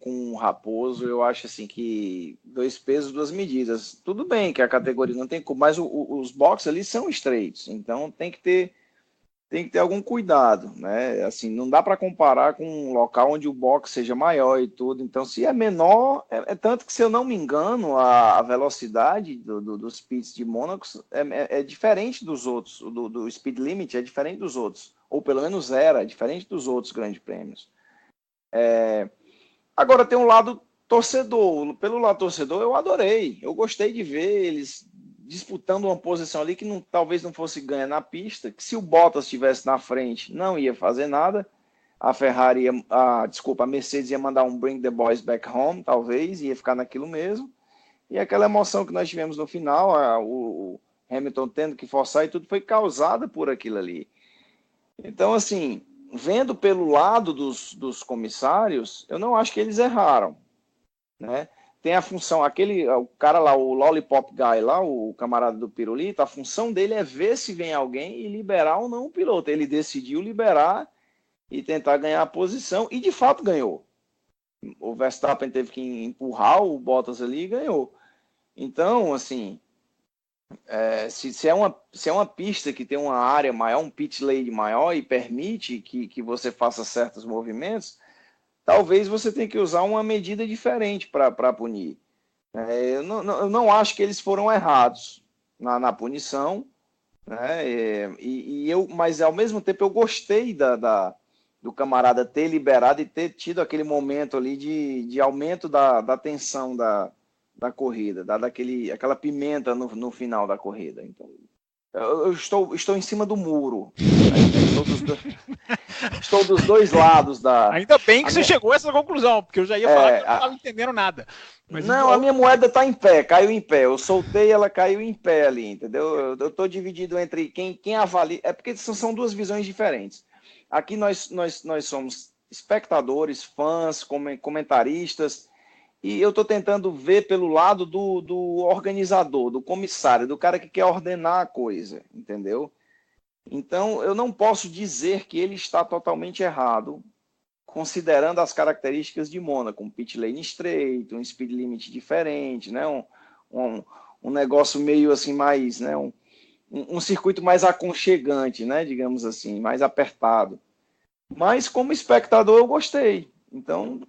D: o Raposo. Eu acho assim que 2 pesos, 2 medidas. Tudo bem que a categoria não tem como, mas os boxes ali são estreitos, então tem que ter algum cuidado, né? Assim, não dá para comparar com um local onde o box seja maior e tudo. Então, se é menor, tanto que, se eu não me engano, a velocidade dos pits de Mônaco é diferente dos outros. Do speed limit é diferente dos outros, ou pelo menos é diferente dos outros grandes prêmios. Agora tem um lado torcedor. Pelo lado torcedor, eu adorei. Eu gostei de ver eles disputando uma posição ali que talvez não fosse ganha na pista, que se o Bottas estivesse na frente não ia fazer nada, a Mercedes ia mandar um bring the boys back home, talvez, ia ficar naquilo mesmo, e aquela emoção que nós tivemos no final, o Hamilton tendo que forçar e tudo, foi causada por aquilo ali. Então, assim, vendo pelo lado dos comissários, eu não acho que eles erraram, né? Tem a função, o cara lá, o Lollipop Guy lá, o camarada do pirulito, a função dele é ver se vem alguém e liberar ou não o piloto. Ele decidiu liberar e tentar ganhar a posição, e de fato ganhou. O Verstappen teve que empurrar o Bottas ali e ganhou. Então, assim, se é uma pista que tem uma área maior, um pit lane maior e permite que você faça certos movimentos, talvez você tenha que usar uma medida diferente para punir. Eu não acho que eles foram errados na punição, né? Mas ao mesmo tempo eu gostei do camarada ter liberado e ter tido aquele momento ali de aumento da tensão da corrida, aquela pimenta no final da corrida. Então, eu estou em cima do muro. Estou dos 2 lados da...
C: Ainda bem que você chegou a essa conclusão, porque eu já ia falar que eu não estava entendendo nada. Mas
D: não, a minha moeda está em pé, caiu em pé. Eu soltei, ela caiu em pé ali, entendeu? Eu estou dividido entre quem avalia... É porque são 2 visões diferentes. Aqui nós somos espectadores, fãs, comentaristas, E eu estou tentando ver pelo lado do organizador, do comissário, do cara que quer ordenar a coisa, entendeu? Então, eu não posso dizer que ele está totalmente errado, considerando as características de Mônaco, um pit lane estreito, um speed limit diferente, né? Um negócio meio assim mais, né? Um circuito mais aconchegante, né? Digamos assim, mais apertado. Mas como espectador eu gostei. Então,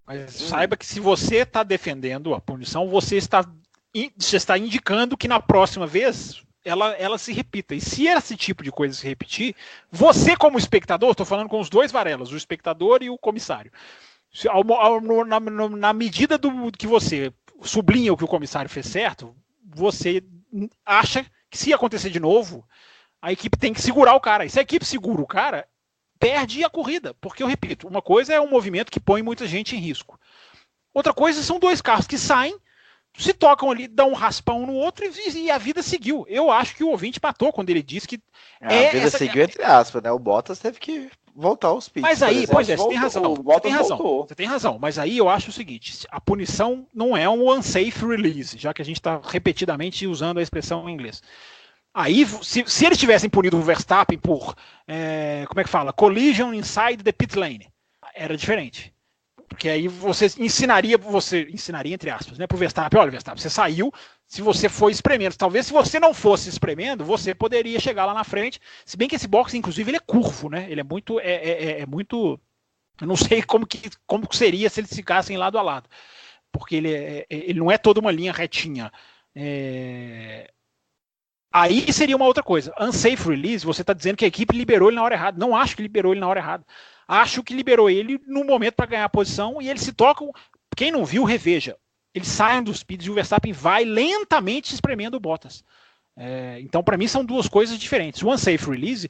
C: mas saiba que se você está defendendo a punição, você está indicando que na próxima vez ela se repita. E se esse tipo de coisa se repetir, você como espectador, estou falando com os dois Varelas, o espectador e o comissário, na medida do que você sublinha o que o comissário fez certo, você acha que se acontecer de novo, a equipe tem que segurar o cara. E se a equipe segura o cara, perde a corrida. Porque, eu repito, uma coisa é um movimento que põe muita gente em risco. Outra coisa são dois carros que saem, se tocam ali, dão um raspão no outro e a vida seguiu. Eu acho que o ouvinte matou quando ele disse que...
B: A vida seguiu entre aspas, né? O Bottas teve que voltar aos pits.
C: Mas aí, pois é, você tem razão.
D: Você
C: tem razão. Mas aí eu acho o seguinte, a punição não é um unsafe release, já que a gente está repetidamente usando a expressão em inglês. Aí, se eles tivessem punido o Verstappen por, como é que fala? Collision inside the pit lane, era diferente. Porque aí você ensinaria entre aspas, né, pro Verstappen, olha, Verstappen, você saiu, se você for espremendo, talvez se você não fosse espremendo, você poderia chegar lá na frente, se bem que esse box, inclusive, ele é curvo, né, ele é muito, eu não sei como seria se eles ficassem lado a lado, porque ele não é toda uma linha retinha. Aí seria uma outra coisa. Unsafe release, você está dizendo que a equipe liberou ele na hora errada. Não acho que liberou ele na hora errada. Acho que liberou ele no momento para ganhar a posição e eles se tocam. Quem não viu, reveja. Eles saem dos pits e o Verstappen vai lentamente espremendo o Bottas. Então, para mim, são duas coisas diferentes. O unsafe release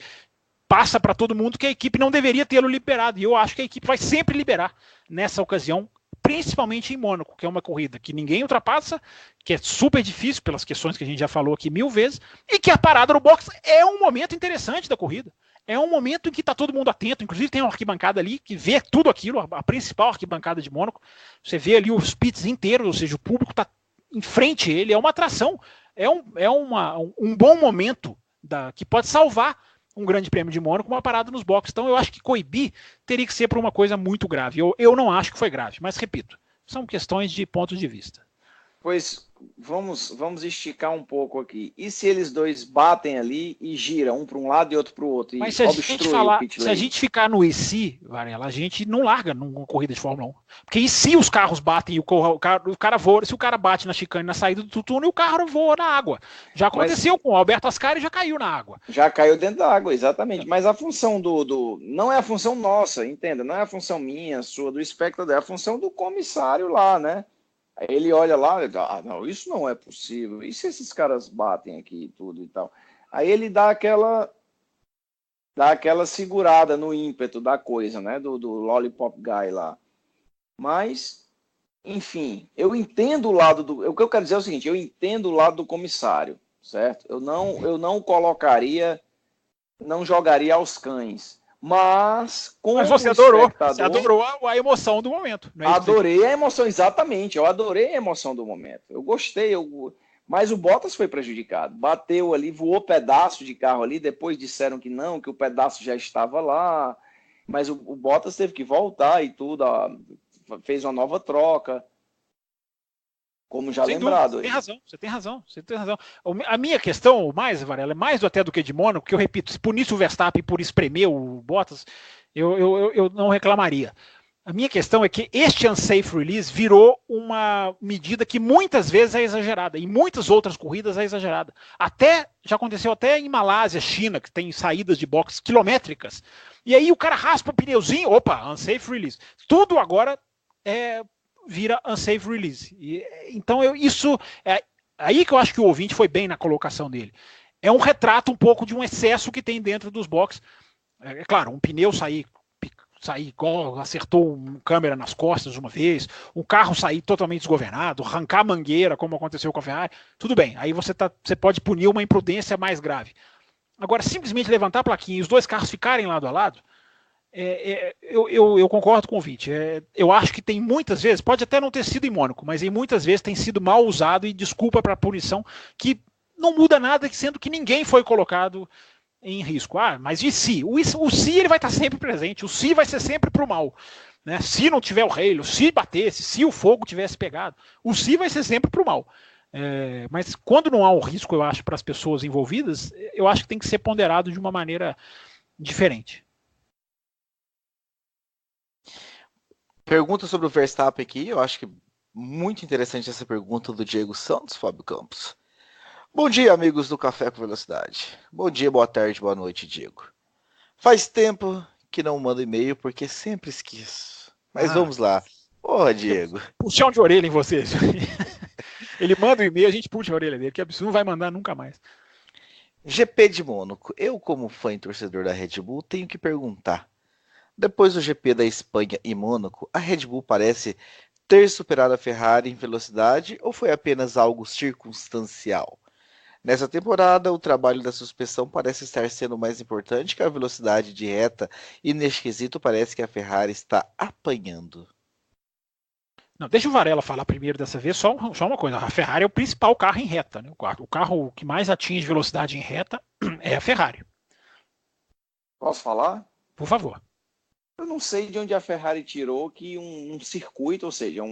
C: passa para todo mundo que a equipe não deveria tê-lo liberado. E eu acho que a equipe vai sempre liberar nessa ocasião, principalmente em Mônaco, que é uma corrida que ninguém ultrapassa, que é super difícil pelas questões que a gente já falou aqui 1000 vezes, e que a parada no box é um momento interessante da corrida. É um momento em que está todo mundo atento, inclusive tem uma arquibancada ali que vê tudo aquilo, a principal arquibancada de Mônaco. Você vê ali os pits inteiros, ou seja, o público está em frente a ele, é uma atração, um bom momento que pode salvar um grande prêmio de Mônaco, uma parada nos boxes. Então eu acho que coibir teria que ser por uma coisa muito grave. Eu não acho que foi grave, mas repito, são questões de pontos de vista.
D: Pois vamos esticar um pouco aqui. E se eles dois batem ali e giram um para um lado e outro para o outro?
C: Mas se a gente ficar no IC, Varela, a gente não larga numa corrida de Fórmula 1. Porque e se os carros batem e o cara voa, se o cara bate na chicane na saída do túnel, o carro voa na água. Já aconteceu com o Alberto Ascari, já caiu na água.
D: Já caiu dentro da água, exatamente. Mas a função não é a função nossa, entenda, não é a função minha, sua, do espectador, é a função do comissário lá, né? Aí ele olha lá e diz, não, isso não é possível. E se esses caras batem aqui e tudo e tal? Aí ele dá aquela segurada no ímpeto da coisa, né? Do Lollipop Guy lá. Mas, enfim, eu entendo o lado o que eu quero dizer é o seguinte, eu entendo o lado do comissário, certo? Eu não colocaria, não jogaria aos cães. Mas
C: você adorou a emoção do momento.
D: Não é adorei a emoção, exatamente. Eu adorei a emoção do momento. Eu gostei, mas o Bottas foi prejudicado. Bateu ali, voou pedaço de carro ali, depois disseram que não, que o pedaço já estava lá. Mas o Bottas teve que voltar e tudo, fez uma nova troca. Como já lembrado.
C: Você tem razão. A minha questão, Varela, é mais até do que de Mônaco, que eu repito, se punisse o Verstappen por espremer o Bottas, eu não reclamaria. A minha questão é que este unsafe release virou uma medida que muitas vezes é exagerada, em muitas outras corridas é exagerada. Já aconteceu até em Malásia, China, que tem saídas de box quilométricas, e aí o cara raspa o pneuzinho, unsafe release. Tudo agora vira unsafe release. Então, isso é aí que eu acho que o ouvinte foi bem na colocação dele. É um retrato um pouco de um excesso que tem dentro dos boxes. É claro, um pneu sair igual, acertou uma câmera nas costas uma vez, um carro sair totalmente desgovernado, arrancar a mangueira, como aconteceu com a Ferrari, tudo bem. Aí você pode punir uma imprudência mais grave. Agora, simplesmente levantar a plaquinha e os dois carros ficarem lado a lado, Eu concordo com o Vinte. Eu acho que tem muitas vezes, pode até não ter sido em Mônaco, mas em muitas vezes tem sido mal usado e desculpa para a punição, que não muda nada, sendo que ninguém foi colocado em risco. Mas e se? O se ele vai estar sempre presente, o se vai ser sempre para o mal. Né? Se não tiver o Halo, se batesse, se o fogo tivesse pegado, o se vai ser sempre para o mal. Mas quando não há um risco, eu acho, para as pessoas envolvidas, eu acho que tem que ser ponderado de uma maneira diferente.
B: Pergunta sobre o Verstappen aqui, eu acho que muito interessante essa pergunta do Diego Santos, Fábio Campos. Bom dia, amigos do Café com Velocidade. Bom dia, boa tarde, boa noite, Diego. Faz tempo que não mando e-mail porque sempre esqueço. Mas vamos lá. Porra, Diego.
C: Puxão de orelha em vocês. Ele manda o e-mail, a gente puxa a orelha dele, que absurdo, não vai mandar nunca mais.
B: GP de Mônaco. Eu, como fã e torcedor da Red Bull, tenho que perguntar. Depois do GP da Espanha e Mônaco, a Red Bull parece ter superado a Ferrari em velocidade ou foi apenas algo circunstancial? Nessa temporada, o trabalho da suspensão parece estar sendo mais importante que a velocidade de reta e neste quesito parece que a Ferrari está apanhando.
C: Não, deixa o Varela falar primeiro dessa vez, só uma coisa, a Ferrari é o principal carro em reta, né? O carro que mais atinge velocidade em reta é a Ferrari.
D: Posso falar?
C: Por favor.
D: Eu não sei de onde a Ferrari tirou que um circuito, ou seja,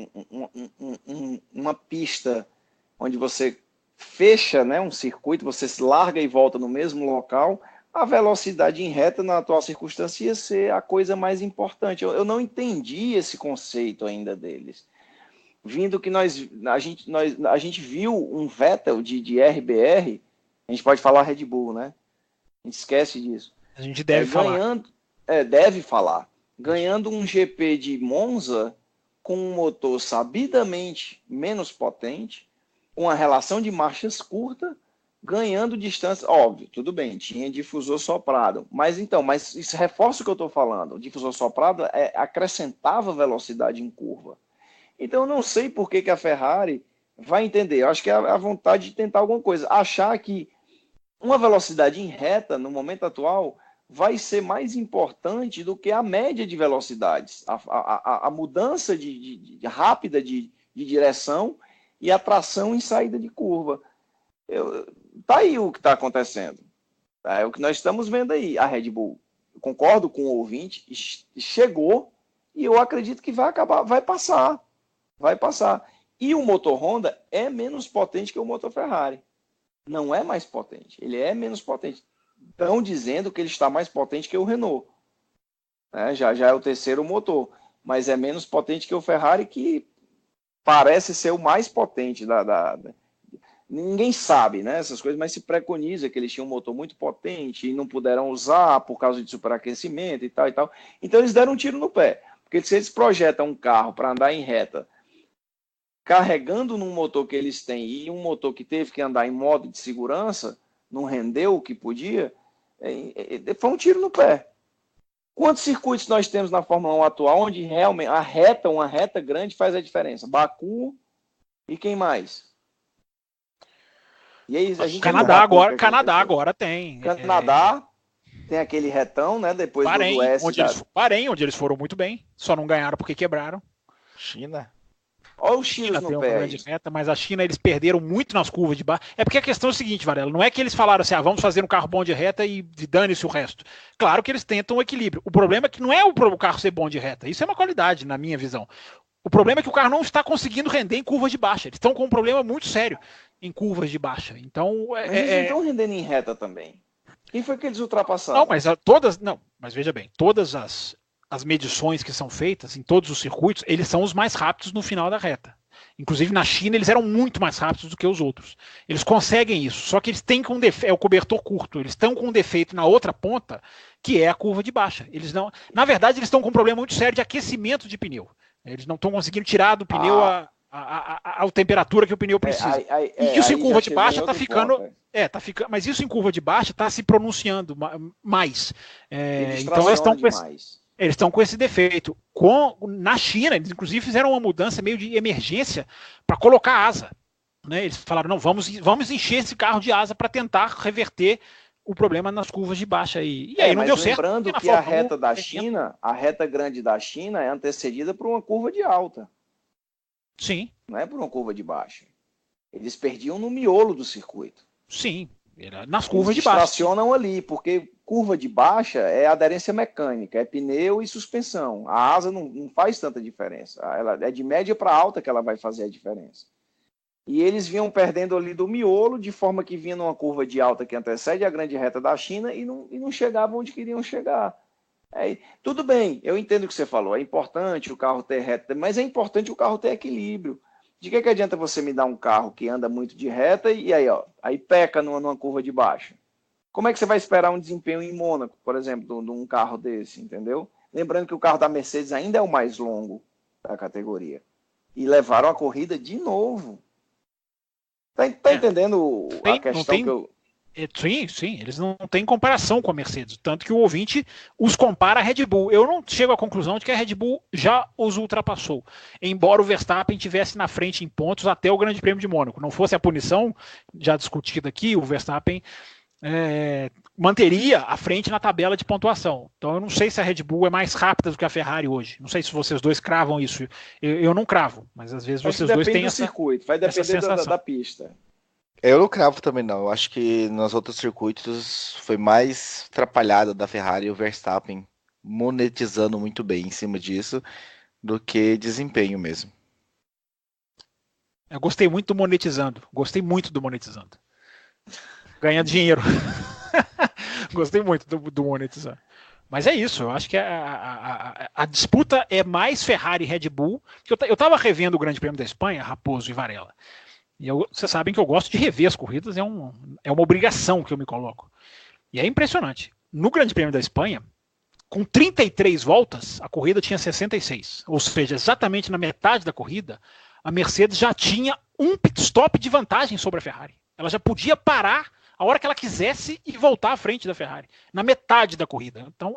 D: uma pista onde você fecha, né, um circuito, você se larga e volta no mesmo local, a velocidade em reta na atual circunstância ia ser a coisa mais importante. Eu não entendi esse conceito ainda deles. Vindo que a gente viu um Vettel de RBR, a gente pode falar Red Bull, né? A gente esquece disso.
C: A gente deve falar.
D: Deve falar. Ganhando um GP de Monza com um motor sabidamente menos potente, uma relação de marchas curta, ganhando distância. Óbvio, tudo bem, tinha difusor soprado. Mas isso reforça o que eu estou falando. O difusor soprado acrescentava velocidade em curva. Então eu não sei por que a Ferrari vai entender. Eu acho que é a vontade de tentar alguma coisa. Achar que uma velocidade em reta, no momento atual, vai ser mais importante do que a média de velocidades. A mudança rápida de direção e a tração em saída de curva. Tá aí o que está acontecendo. É o que nós estamos vendo aí. A Red Bull, eu concordo com o ouvinte, chegou e eu acredito que vai passar. Vai passar. E o motor Honda é menos potente que o motor Ferrari. Não é mais potente. Ele é menos potente. Estão dizendo que ele está mais potente que o Renault. Já é o terceiro motor. Mas é menos potente que o Ferrari, que parece ser o mais potente Ninguém sabe, né, essas coisas, mas se preconiza que eles tinham um motor muito potente e não puderam usar por causa de superaquecimento e tal e tal. Então eles deram um tiro no pé. Porque se eles projetam um carro para andar em reta, carregando num motor que eles têm e um motor que teve que andar em modo de segurança, não rendeu o que podia, foi um tiro no pé. Quantos circuitos nós temos na Fórmula 1 atual onde realmente uma reta grande faz a diferença? Baku e quem mais? E aí,
C: Canadá agora tem.
D: Canadá tem aquele retão, né? Depois
C: Bahrein,
D: do S.
C: Bahrein, onde eles foram muito bem, só não ganharam porque quebraram.
B: China.
D: Olha o China no pé.
C: De reta, mas a China eles perderam muito nas curvas de baixo. É porque a questão é o seguinte, Varela, não é que eles falaram assim, vamos fazer um carro bom de reta e dane-se o resto. Claro que eles tentam um equilíbrio. O problema é que não é o carro ser bom de reta. Isso é uma qualidade, na minha visão. O problema é que o carro não está conseguindo render em curvas de baixa. Eles estão com um problema muito sério em curvas de baixa. Então,
D: mas eles não estão rendendo em reta também. Quem foi que eles ultrapassaram?
C: Mas veja bem, todas as medições que são feitas em todos os circuitos, eles são os mais rápidos no final da reta. Inclusive na China eles eram muito mais rápidos do que os outros. Eles conseguem isso, só que eles têm com defeito, é o cobertor curto, eles estão com um defeito na outra ponta, que é a curva de baixa. Na verdade, eles estão com um problema muito sério de aquecimento de pneu. Eles não estão conseguindo tirar do pneu a temperatura que o pneu precisa. E isso em curva de baixa está ficando. Mas isso em curva de baixa está se pronunciando mais. Então eles estão com esse defeito. Na China, eles inclusive fizeram uma mudança meio de emergência para colocar asa. Né? Eles falaram, não, vamos encher esse carro de asa para tentar reverter o problema nas curvas de baixa aí. E aí não
D: mas
C: deu certo.
D: Lembrando que a reta da China, a reta grande da China é antecedida por uma curva de alta.
C: Sim.
D: Não é por uma curva de baixa. Eles perdiam no miolo do circuito.
C: Sim, nas curvas
D: Eles
C: de baixo.
D: estacionam ali, porque curva de baixa é aderência mecânica, é pneu e suspensão. A asa não faz tanta diferença. Ela é de média para alta que ela vai fazer a diferença. E eles vinham perdendo ali do miolo, de forma que vinha numa curva de alta que antecede a grande reta da China e não chegavam onde queriam chegar. Tudo bem, eu entendo o que você falou, é importante o carro ter reta, mas é importante o carro ter equilíbrio. De que adianta você me dar um carro que anda muito de reta e aí peca numa curva de baixa? Como é que você vai esperar um desempenho em Mônaco, por exemplo, de um carro desse, entendeu? Lembrando que o carro da Mercedes ainda é o mais longo da categoria. E levaram a corrida de novo. Tá entendendo a questão que eu...
C: Sim, eles não têm comparação com a Mercedes, tanto que o ouvinte os compara à Red Bull. Eu não chego à conclusão de que a Red Bull já os ultrapassou, embora o Verstappen tivesse na frente em pontos até o Grande Prêmio de Mônaco. Não fosse a punição, já discutida aqui, o Verstappen manteria a frente na tabela de pontuação. Então eu não sei se a Red Bull é mais rápida do que a Ferrari hoje. Não sei se vocês dois cravam isso. Eu não cravo, mas às vezes vocês dois têm essa
D: circuito, vai depender da pista.
B: Eu não cravo também não. Eu acho que nos outros circuitos foi mais atrapalhada da Ferrari e o Verstappen monetizando muito bem em cima disso do que desempenho mesmo.
C: Eu gostei muito do monetizando. Ganha dinheiro. Gostei muito do monetizando. Mas é isso, eu acho que a disputa é mais Ferrari e Red Bull. Eu estava revendo o Grande Prêmio da Espanha, Raposo e Varela. E vocês sabem que eu gosto de rever as corridas, é uma obrigação que eu me coloco. E é impressionante. No Grande Prêmio da Espanha, com 33 voltas, a corrida tinha 66. Ou seja, exatamente na metade da corrida, a Mercedes já tinha um pit stop de vantagem sobre a Ferrari. Ela já podia parar a hora que ela quisesse e voltar à frente da Ferrari, na metade da corrida. Então,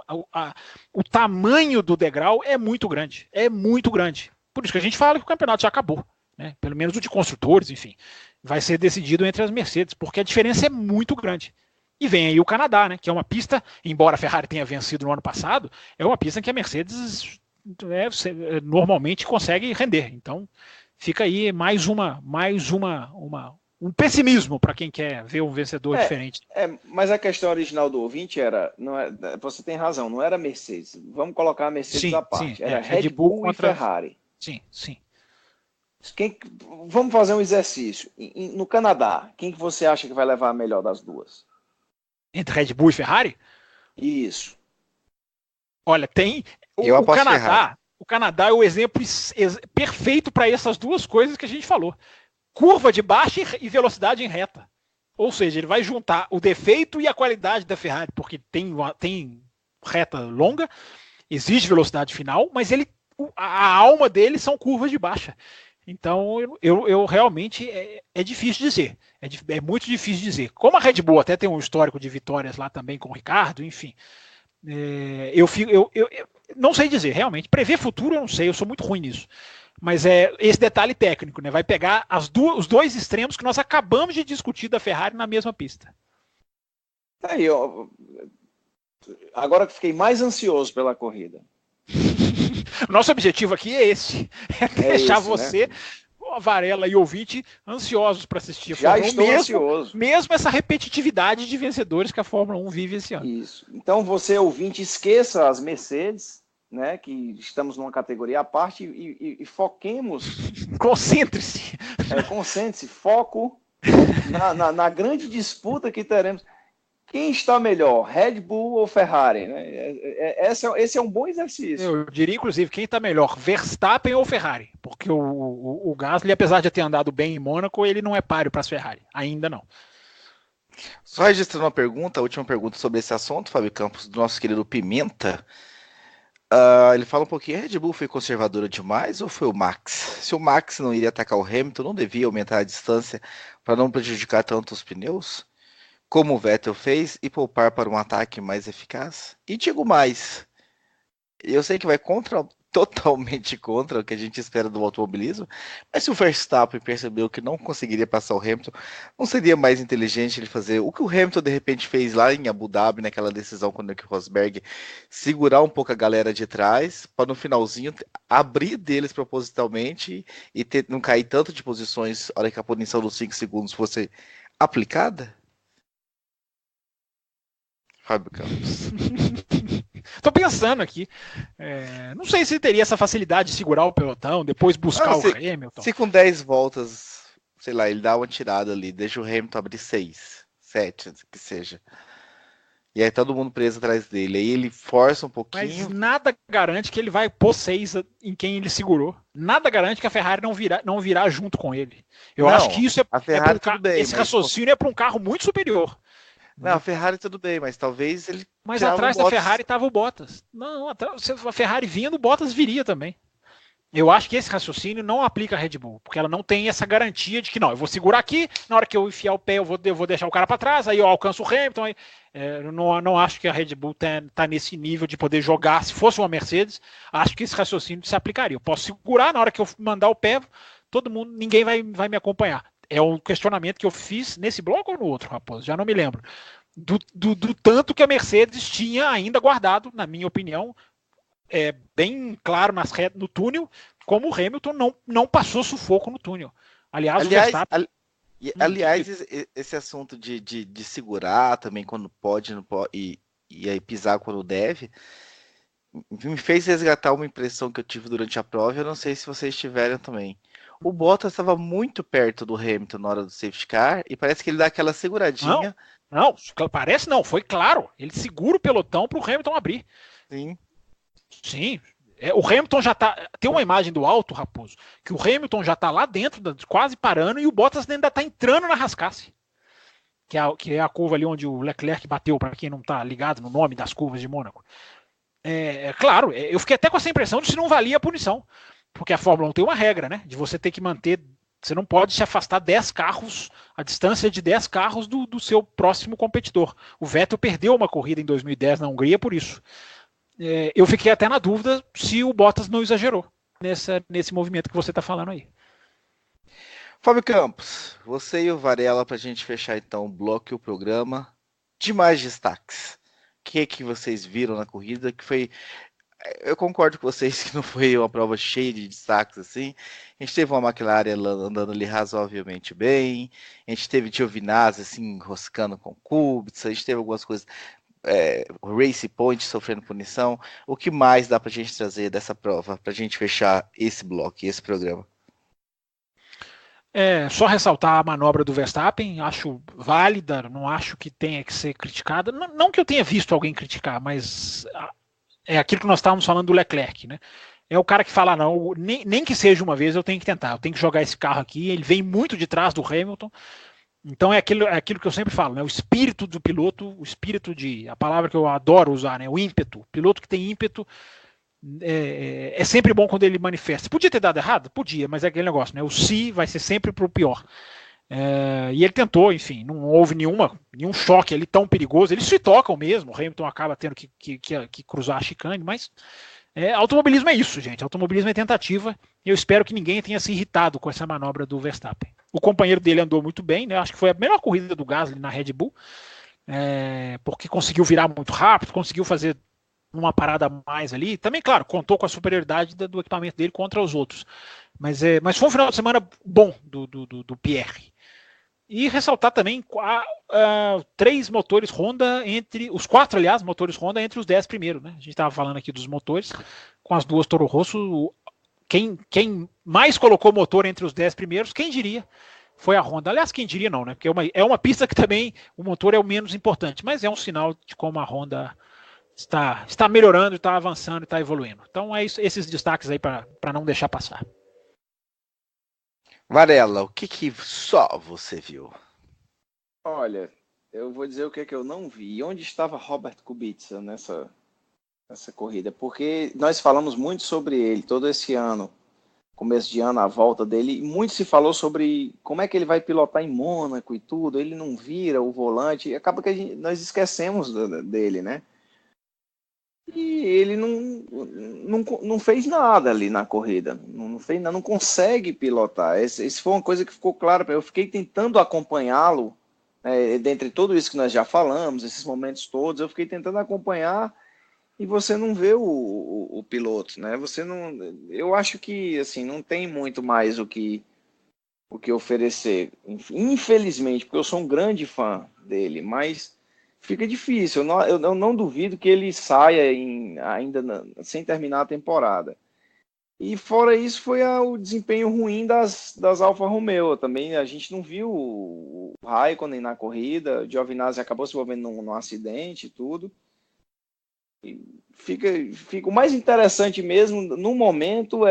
C: o tamanho do degrau é muito grande. É muito grande. Por isso que a gente fala que o campeonato já acabou. Né? Pelo menos o de construtores, enfim. Vai ser decidido entre as Mercedes, porque a diferença é muito grande. E vem aí o Canadá, né? Que é uma pista, embora a Ferrari tenha vencido no ano passado, é uma pista em que a Mercedes normalmente consegue render. Então, fica aí um pessimismo para quem quer ver um vencedor diferente.
D: Mas a questão original do ouvinte era, você tem razão, não era Mercedes. Vamos colocar a Mercedes à parte. Era Red Bull contra... e Ferrari.
C: Sim, sim.
D: Vamos fazer um exercício. No Canadá, quem que você acha que vai levar a melhor das duas?
C: Entre Red Bull e Ferrari?
D: Isso.
C: Olha, tem o Canadá é o exemplo perfeito para essas duas coisas que a gente falou. Curva de baixa e velocidade em reta. Ou seja, ele vai juntar o defeito e a qualidade da Ferrari, porque tem reta longa, exige velocidade final, mas a alma dele são curvas de baixa. Então, eu realmente é difícil dizer. É muito difícil dizer. Como a Red Bull até tem um histórico de vitórias lá também com o Ricardo, enfim. Eu não sei dizer, realmente. Prever futuro eu não sei, eu sou muito ruim nisso. Mas esse detalhe técnico, né? Vai pegar os dois extremos que nós acabamos de discutir da Ferrari na mesma pista.
D: Aí, agora que fiquei mais ansioso pela corrida.
C: Nosso objetivo aqui é esse. Deixar você, né? Varela e ouvinte, ansiosos para assistir a
D: Fórmula 1. Já estou ansioso.
C: Mesmo essa repetitividade de vencedores que a Fórmula 1 vive esse ano.
D: Isso. Então, você, ouvinte, esqueça as Mercedes, né, que estamos numa categoria à parte e foquemos.
C: Concentre-se.
D: Concentre-se, foco na grande disputa que teremos. Quem está melhor, Red Bull ou Ferrari? Né? Esse é um bom exercício.
C: Eu diria, inclusive, quem está melhor, Verstappen ou Ferrari? Porque o Gasly, apesar de ter andado bem em Mônaco, ele não é páreo para as Ferrari. Ainda não.
B: Só registrando uma pergunta, a última pergunta sobre esse assunto, Fábio Campos, do nosso querido Pimenta. Ele fala um pouquinho, a Red Bull foi conservadora demais ou foi o Max? Se o Max não iria atacar o Hamilton, não devia aumentar a distância para não prejudicar tanto os pneus? Como o Vettel fez, e poupar para um ataque mais eficaz? E digo mais, eu sei que vai contra totalmente contra o que a gente espera do automobilismo, mas se o Verstappen percebeu que não conseguiria passar o Hamilton, não seria mais inteligente ele fazer o que o Hamilton de repente fez lá em Abu Dhabi, naquela decisão com o Nico Rosberg, segurar um pouco a galera de trás, para no finalzinho abrir deles propositalmente e não cair tanto de posições na hora que a punição dos 5 segundos fosse aplicada? Fábio Campos.
C: Tô pensando aqui. Não sei se teria essa facilidade de segurar o pelotão, depois buscar o Hamilton.
B: Se com 10 voltas, sei lá, ele dá uma tirada ali, deixa o Hamilton abrir 6, 7, que seja. E aí todo mundo preso atrás dele. Aí ele força um pouquinho.
C: Mas nada garante que ele vai pôr 6 em quem ele segurou. Nada garante que a Ferrari não virá junto com ele. Eu acho que isso
B: a Ferrari,
C: esse raciocínio é para um carro muito superior.
B: Não, a Ferrari tudo bem, mas talvez ele...
C: Mas atrás da Ferrari estava o Bottas. Não, a Ferrari vindo, o Bottas viria também. Eu acho que esse raciocínio não aplica a Red Bull, porque ela não tem essa garantia de que não, eu vou segurar aqui, na hora que eu enfiar o pé eu vou deixar o cara para trás, aí eu alcanço o Hamilton. Eu não acho que a Red Bull está nesse nível de poder jogar. Se fosse uma Mercedes, acho que esse raciocínio se aplicaria. Eu posso segurar, na hora que eu mandar o pé, ninguém vai me acompanhar. É um questionamento que eu fiz nesse bloco ou no outro, Raposo? Já não me lembro. Do tanto que a Mercedes tinha ainda guardado, na minha opinião, bem claro no túnel, como o Hamilton não passou sufoco no túnel. Aliás, o Verstappen...
B: Aliás, esse assunto de segurar também quando pode, não pode e aí pisar quando deve, me fez resgatar uma impressão que eu tive durante a prova. Eu não sei se vocês tiveram também. O Bottas estava muito perto do Hamilton na hora do safety car e parece que ele dá aquela seguradinha.
C: Não, parece não, foi claro. Ele segura o pelotão para o Hamilton abrir. Sim. O Hamilton já tá. Tem uma imagem do alto, Raposo, que o Hamilton já tá lá dentro, quase parando, e o Bottas ainda tá entrando na rascasse. Que é a curva ali onde o Leclerc bateu, para quem não tá ligado no nome das curvas de Mônaco. Claro, eu fiquei até com essa impressão de se não valia a punição. Porque a Fórmula 1 tem uma regra, né? De você ter que manter. Você não pode se afastar 10 carros, a distância de 10 carros do seu próximo competidor. O Vettel perdeu uma corrida em 2010 na Hungria por isso. Eu fiquei até na dúvida se o Bottas não exagerou nesse movimento que você está falando aí.
B: Fábio Campos, você e o Varela, para a gente fechar então o bloco e o programa, de mais destaques. O que vocês viram na corrida que foi... Eu concordo com vocês que não foi uma prova cheia de destaques assim. A gente teve uma McLaren andando ali razoavelmente bem. A gente teve Giovinazzi assim, enroscando com Kubica. A gente teve algumas coisas... Race Point sofrendo punição. O que mais dá pra gente trazer dessa prova pra gente fechar esse bloco e esse programa?
C: Só ressaltar a manobra do Verstappen, acho válida, não acho que tenha que ser criticada, não que eu tenha visto alguém criticar, mas é aquilo que nós estávamos falando do Leclerc, né? É o cara que fala, não, nem que seja uma vez eu tenho que tentar, eu tenho que jogar esse carro aqui, ele vem muito de trás do Hamilton. Então é aquilo que eu sempre falo, né? O espírito do piloto, a palavra que eu adoro usar, né? O ímpeto. O piloto que tem ímpeto é sempre bom quando ele manifesta. Podia ter dado errado? Podia, mas é aquele negócio, né? O se vai ser sempre pro pior. E ele tentou, enfim, não houve nenhum choque ali tão perigoso. Eles se tocam mesmo, o Hamilton acaba tendo que cruzar a chicane, mas automobilismo é isso, gente. Automobilismo é tentativa. E eu espero que ninguém tenha se irritado com essa manobra do Verstappen. O companheiro dele andou muito bem, né? Acho que foi a melhor corrida do Gasly na Red Bull, porque conseguiu virar muito rápido, conseguiu fazer uma parada a mais ali. Também, claro, contou com a superioridade do equipamento dele contra os outros. Mas foi um final de semana bom do Pierre. E ressaltar também 3 motores Honda os 4, aliás, motores Honda entre os 10 primeiros, né? A gente estava falando aqui dos motores, com as 2 Toro Rosso. Quem mais colocou motor entre os 10 primeiros, quem diria, foi a Honda. Aliás, quem diria não, né? Porque é uma pista que também o motor é o menos importante, mas é um sinal de como a Honda está melhorando, está avançando, está evoluindo. Então é isso, esses destaques aí para não deixar passar.
B: Varela, o que só você viu?
D: Olha, eu vou dizer o que eu não vi. Onde estava Robert Kubica nessa corrida? Porque nós falamos muito sobre ele todo esse ano, começo de ano, a volta dele, e muito se falou sobre como é que ele vai pilotar em Mônaco e tudo. Ele não vira o volante, e acaba que nós esquecemos dele, né? e ele não fez nada ali na corrida, não consegue pilotar. Isso foi uma coisa que ficou clara para eu. Fiquei tentando acompanhá-lo, dentre tudo isso que nós já falamos, esses momentos todos, eu fiquei tentando acompanhar e você não vê o piloto, né? Eu acho que assim não tem muito mais o que oferecer, infelizmente, porque eu sou um grande fã dele, mas fica difícil. Eu não duvido que ele saia ainda sem terminar a temporada. E fora isso, foi o desempenho ruim das Alfa Romeo. Também a gente não viu o Raikkonen na corrida, o Giovinazzi acabou se envolvendo num acidente e tudo. E fica o mais interessante mesmo, no momento,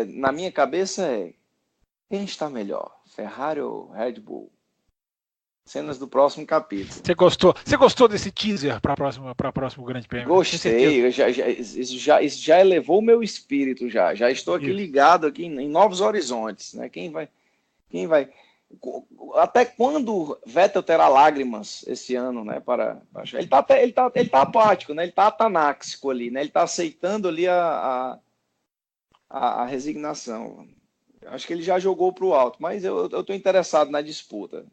D: na minha cabeça, quem está melhor, Ferrari ou Red Bull? Cenas do próximo capítulo.
C: Você gostou desse teaser para o próximo Grande Prêmio?
D: Gostei, isso já elevou o meu espírito já estou aqui ligado aqui em novos horizontes, né? Quem vai? Até quando Vettel terá lágrimas esse ano, né? Ele tá apático, né? Ele tá atanáxico ali, né? Ele tá aceitando ali a resignação. Acho que ele já jogou pro alto, mas eu tô interessado na disputa.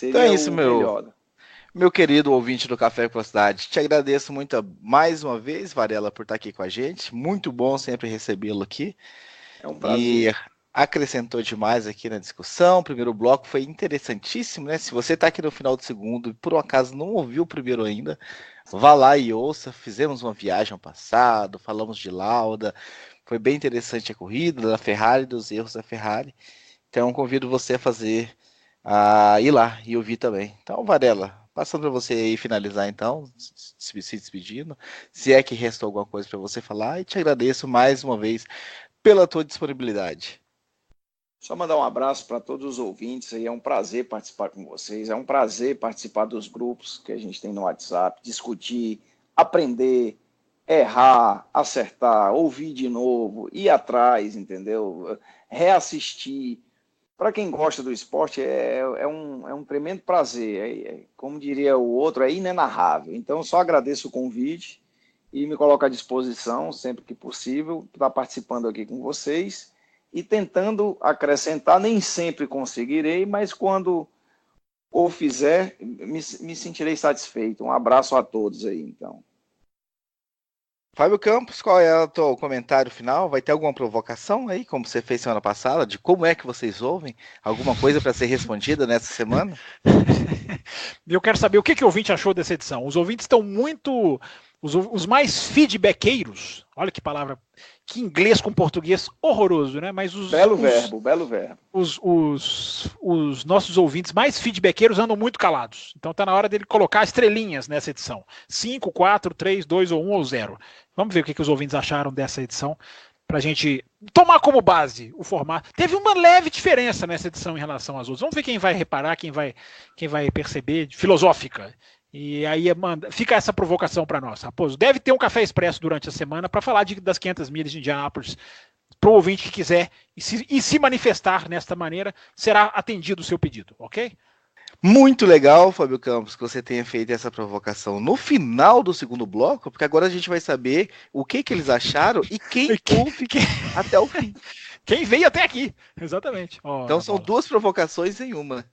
B: Então é isso, meu querido ouvinte do Café com a Cidade. Te agradeço muito mais uma vez, Varela, por estar aqui com a gente. Muito bom sempre recebê-lo aqui.
D: É um prazer.
B: E acrescentou demais aqui na discussão. O primeiro bloco foi interessantíssimo, né? Se você está aqui no final do segundo e por um acaso não ouviu o primeiro ainda, vá lá e ouça. Fizemos uma viagem ao passado, falamos de Lauda. Foi bem interessante a corrida da Ferrari, dos erros da Ferrari. Então convido você a ir lá e ouvir também. Então, Varela, passando para você aí finalizar então, se despedindo, se é que restou alguma coisa para você falar, e te agradeço mais uma vez pela tua disponibilidade.
D: Só mandar um abraço para todos os ouvintes aí, é um prazer participar com vocês, é um prazer participar dos grupos que a gente tem no WhatsApp, discutir, aprender, errar, acertar, ouvir de novo, ir atrás, entendeu? Reassistir. Para quem gosta do esporte, é um tremendo prazer. Como diria o outro, é inenarrável. Então, só agradeço o convite e me coloco à disposição, sempre que possível, para estar participando aqui com vocês e tentando acrescentar. Nem sempre conseguirei, mas quando o fizer, me sentirei satisfeito. Um abraço a todos aí, então.
B: Fábio Campos, qual é o teu comentário final? Vai ter alguma provocação aí, como você fez semana passada, de como é que vocês ouvem? Alguma coisa para ser respondida nessa semana?
C: Eu quero saber o que o ouvinte achou dessa edição. Os ouvintes estão muito... Os mais feedbackeiros, olha que palavra, que inglês com português horroroso, né? Mas
D: belo verbo.
C: Os nossos ouvintes mais feedbackeiros andam muito calados. Então está na hora dele colocar estrelinhas nessa edição. 5, 4, 3, 2 ou 1 ou 0. Vamos ver o que os ouvintes acharam dessa edição, para a gente tomar como base o formato. Teve uma leve diferença nessa edição em relação às outras. Vamos ver quem vai reparar, quem vai perceber, filosófica. E aí fica essa provocação para nós, Raposo. Deve ter um café expresso durante a semana para falar das 500 milhas de Indianápolis. Para o ouvinte que quiser e se manifestar nesta maneira, será atendido o seu pedido, ok?
B: Muito legal, Fábio Campos, que você tenha feito essa provocação no final do segundo bloco, porque agora a gente vai saber o que eles acharam e quem ouve até o fim.
C: Quem veio até aqui, exatamente.
B: Então são duas provocações em uma.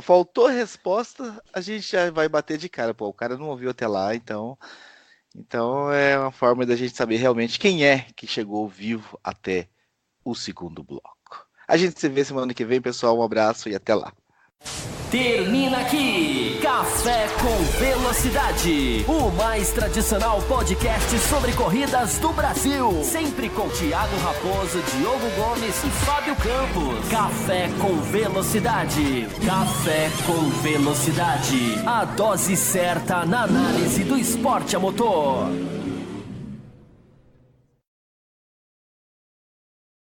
B: Faltou resposta, a gente já vai bater de cara. Pô, o cara não ouviu até lá, então é uma forma da gente saber realmente quem é que chegou vivo até o segundo bloco. A gente se vê semana que vem, pessoal. Um abraço e até lá.
A: Termina aqui Café com Velocidade, o mais tradicional podcast sobre corridas do Brasil. Sempre com Thiago Raposo, Diogo Gomes e Fábio Campos. Café com Velocidade. Café com Velocidade. A dose certa na análise do esporte a motor.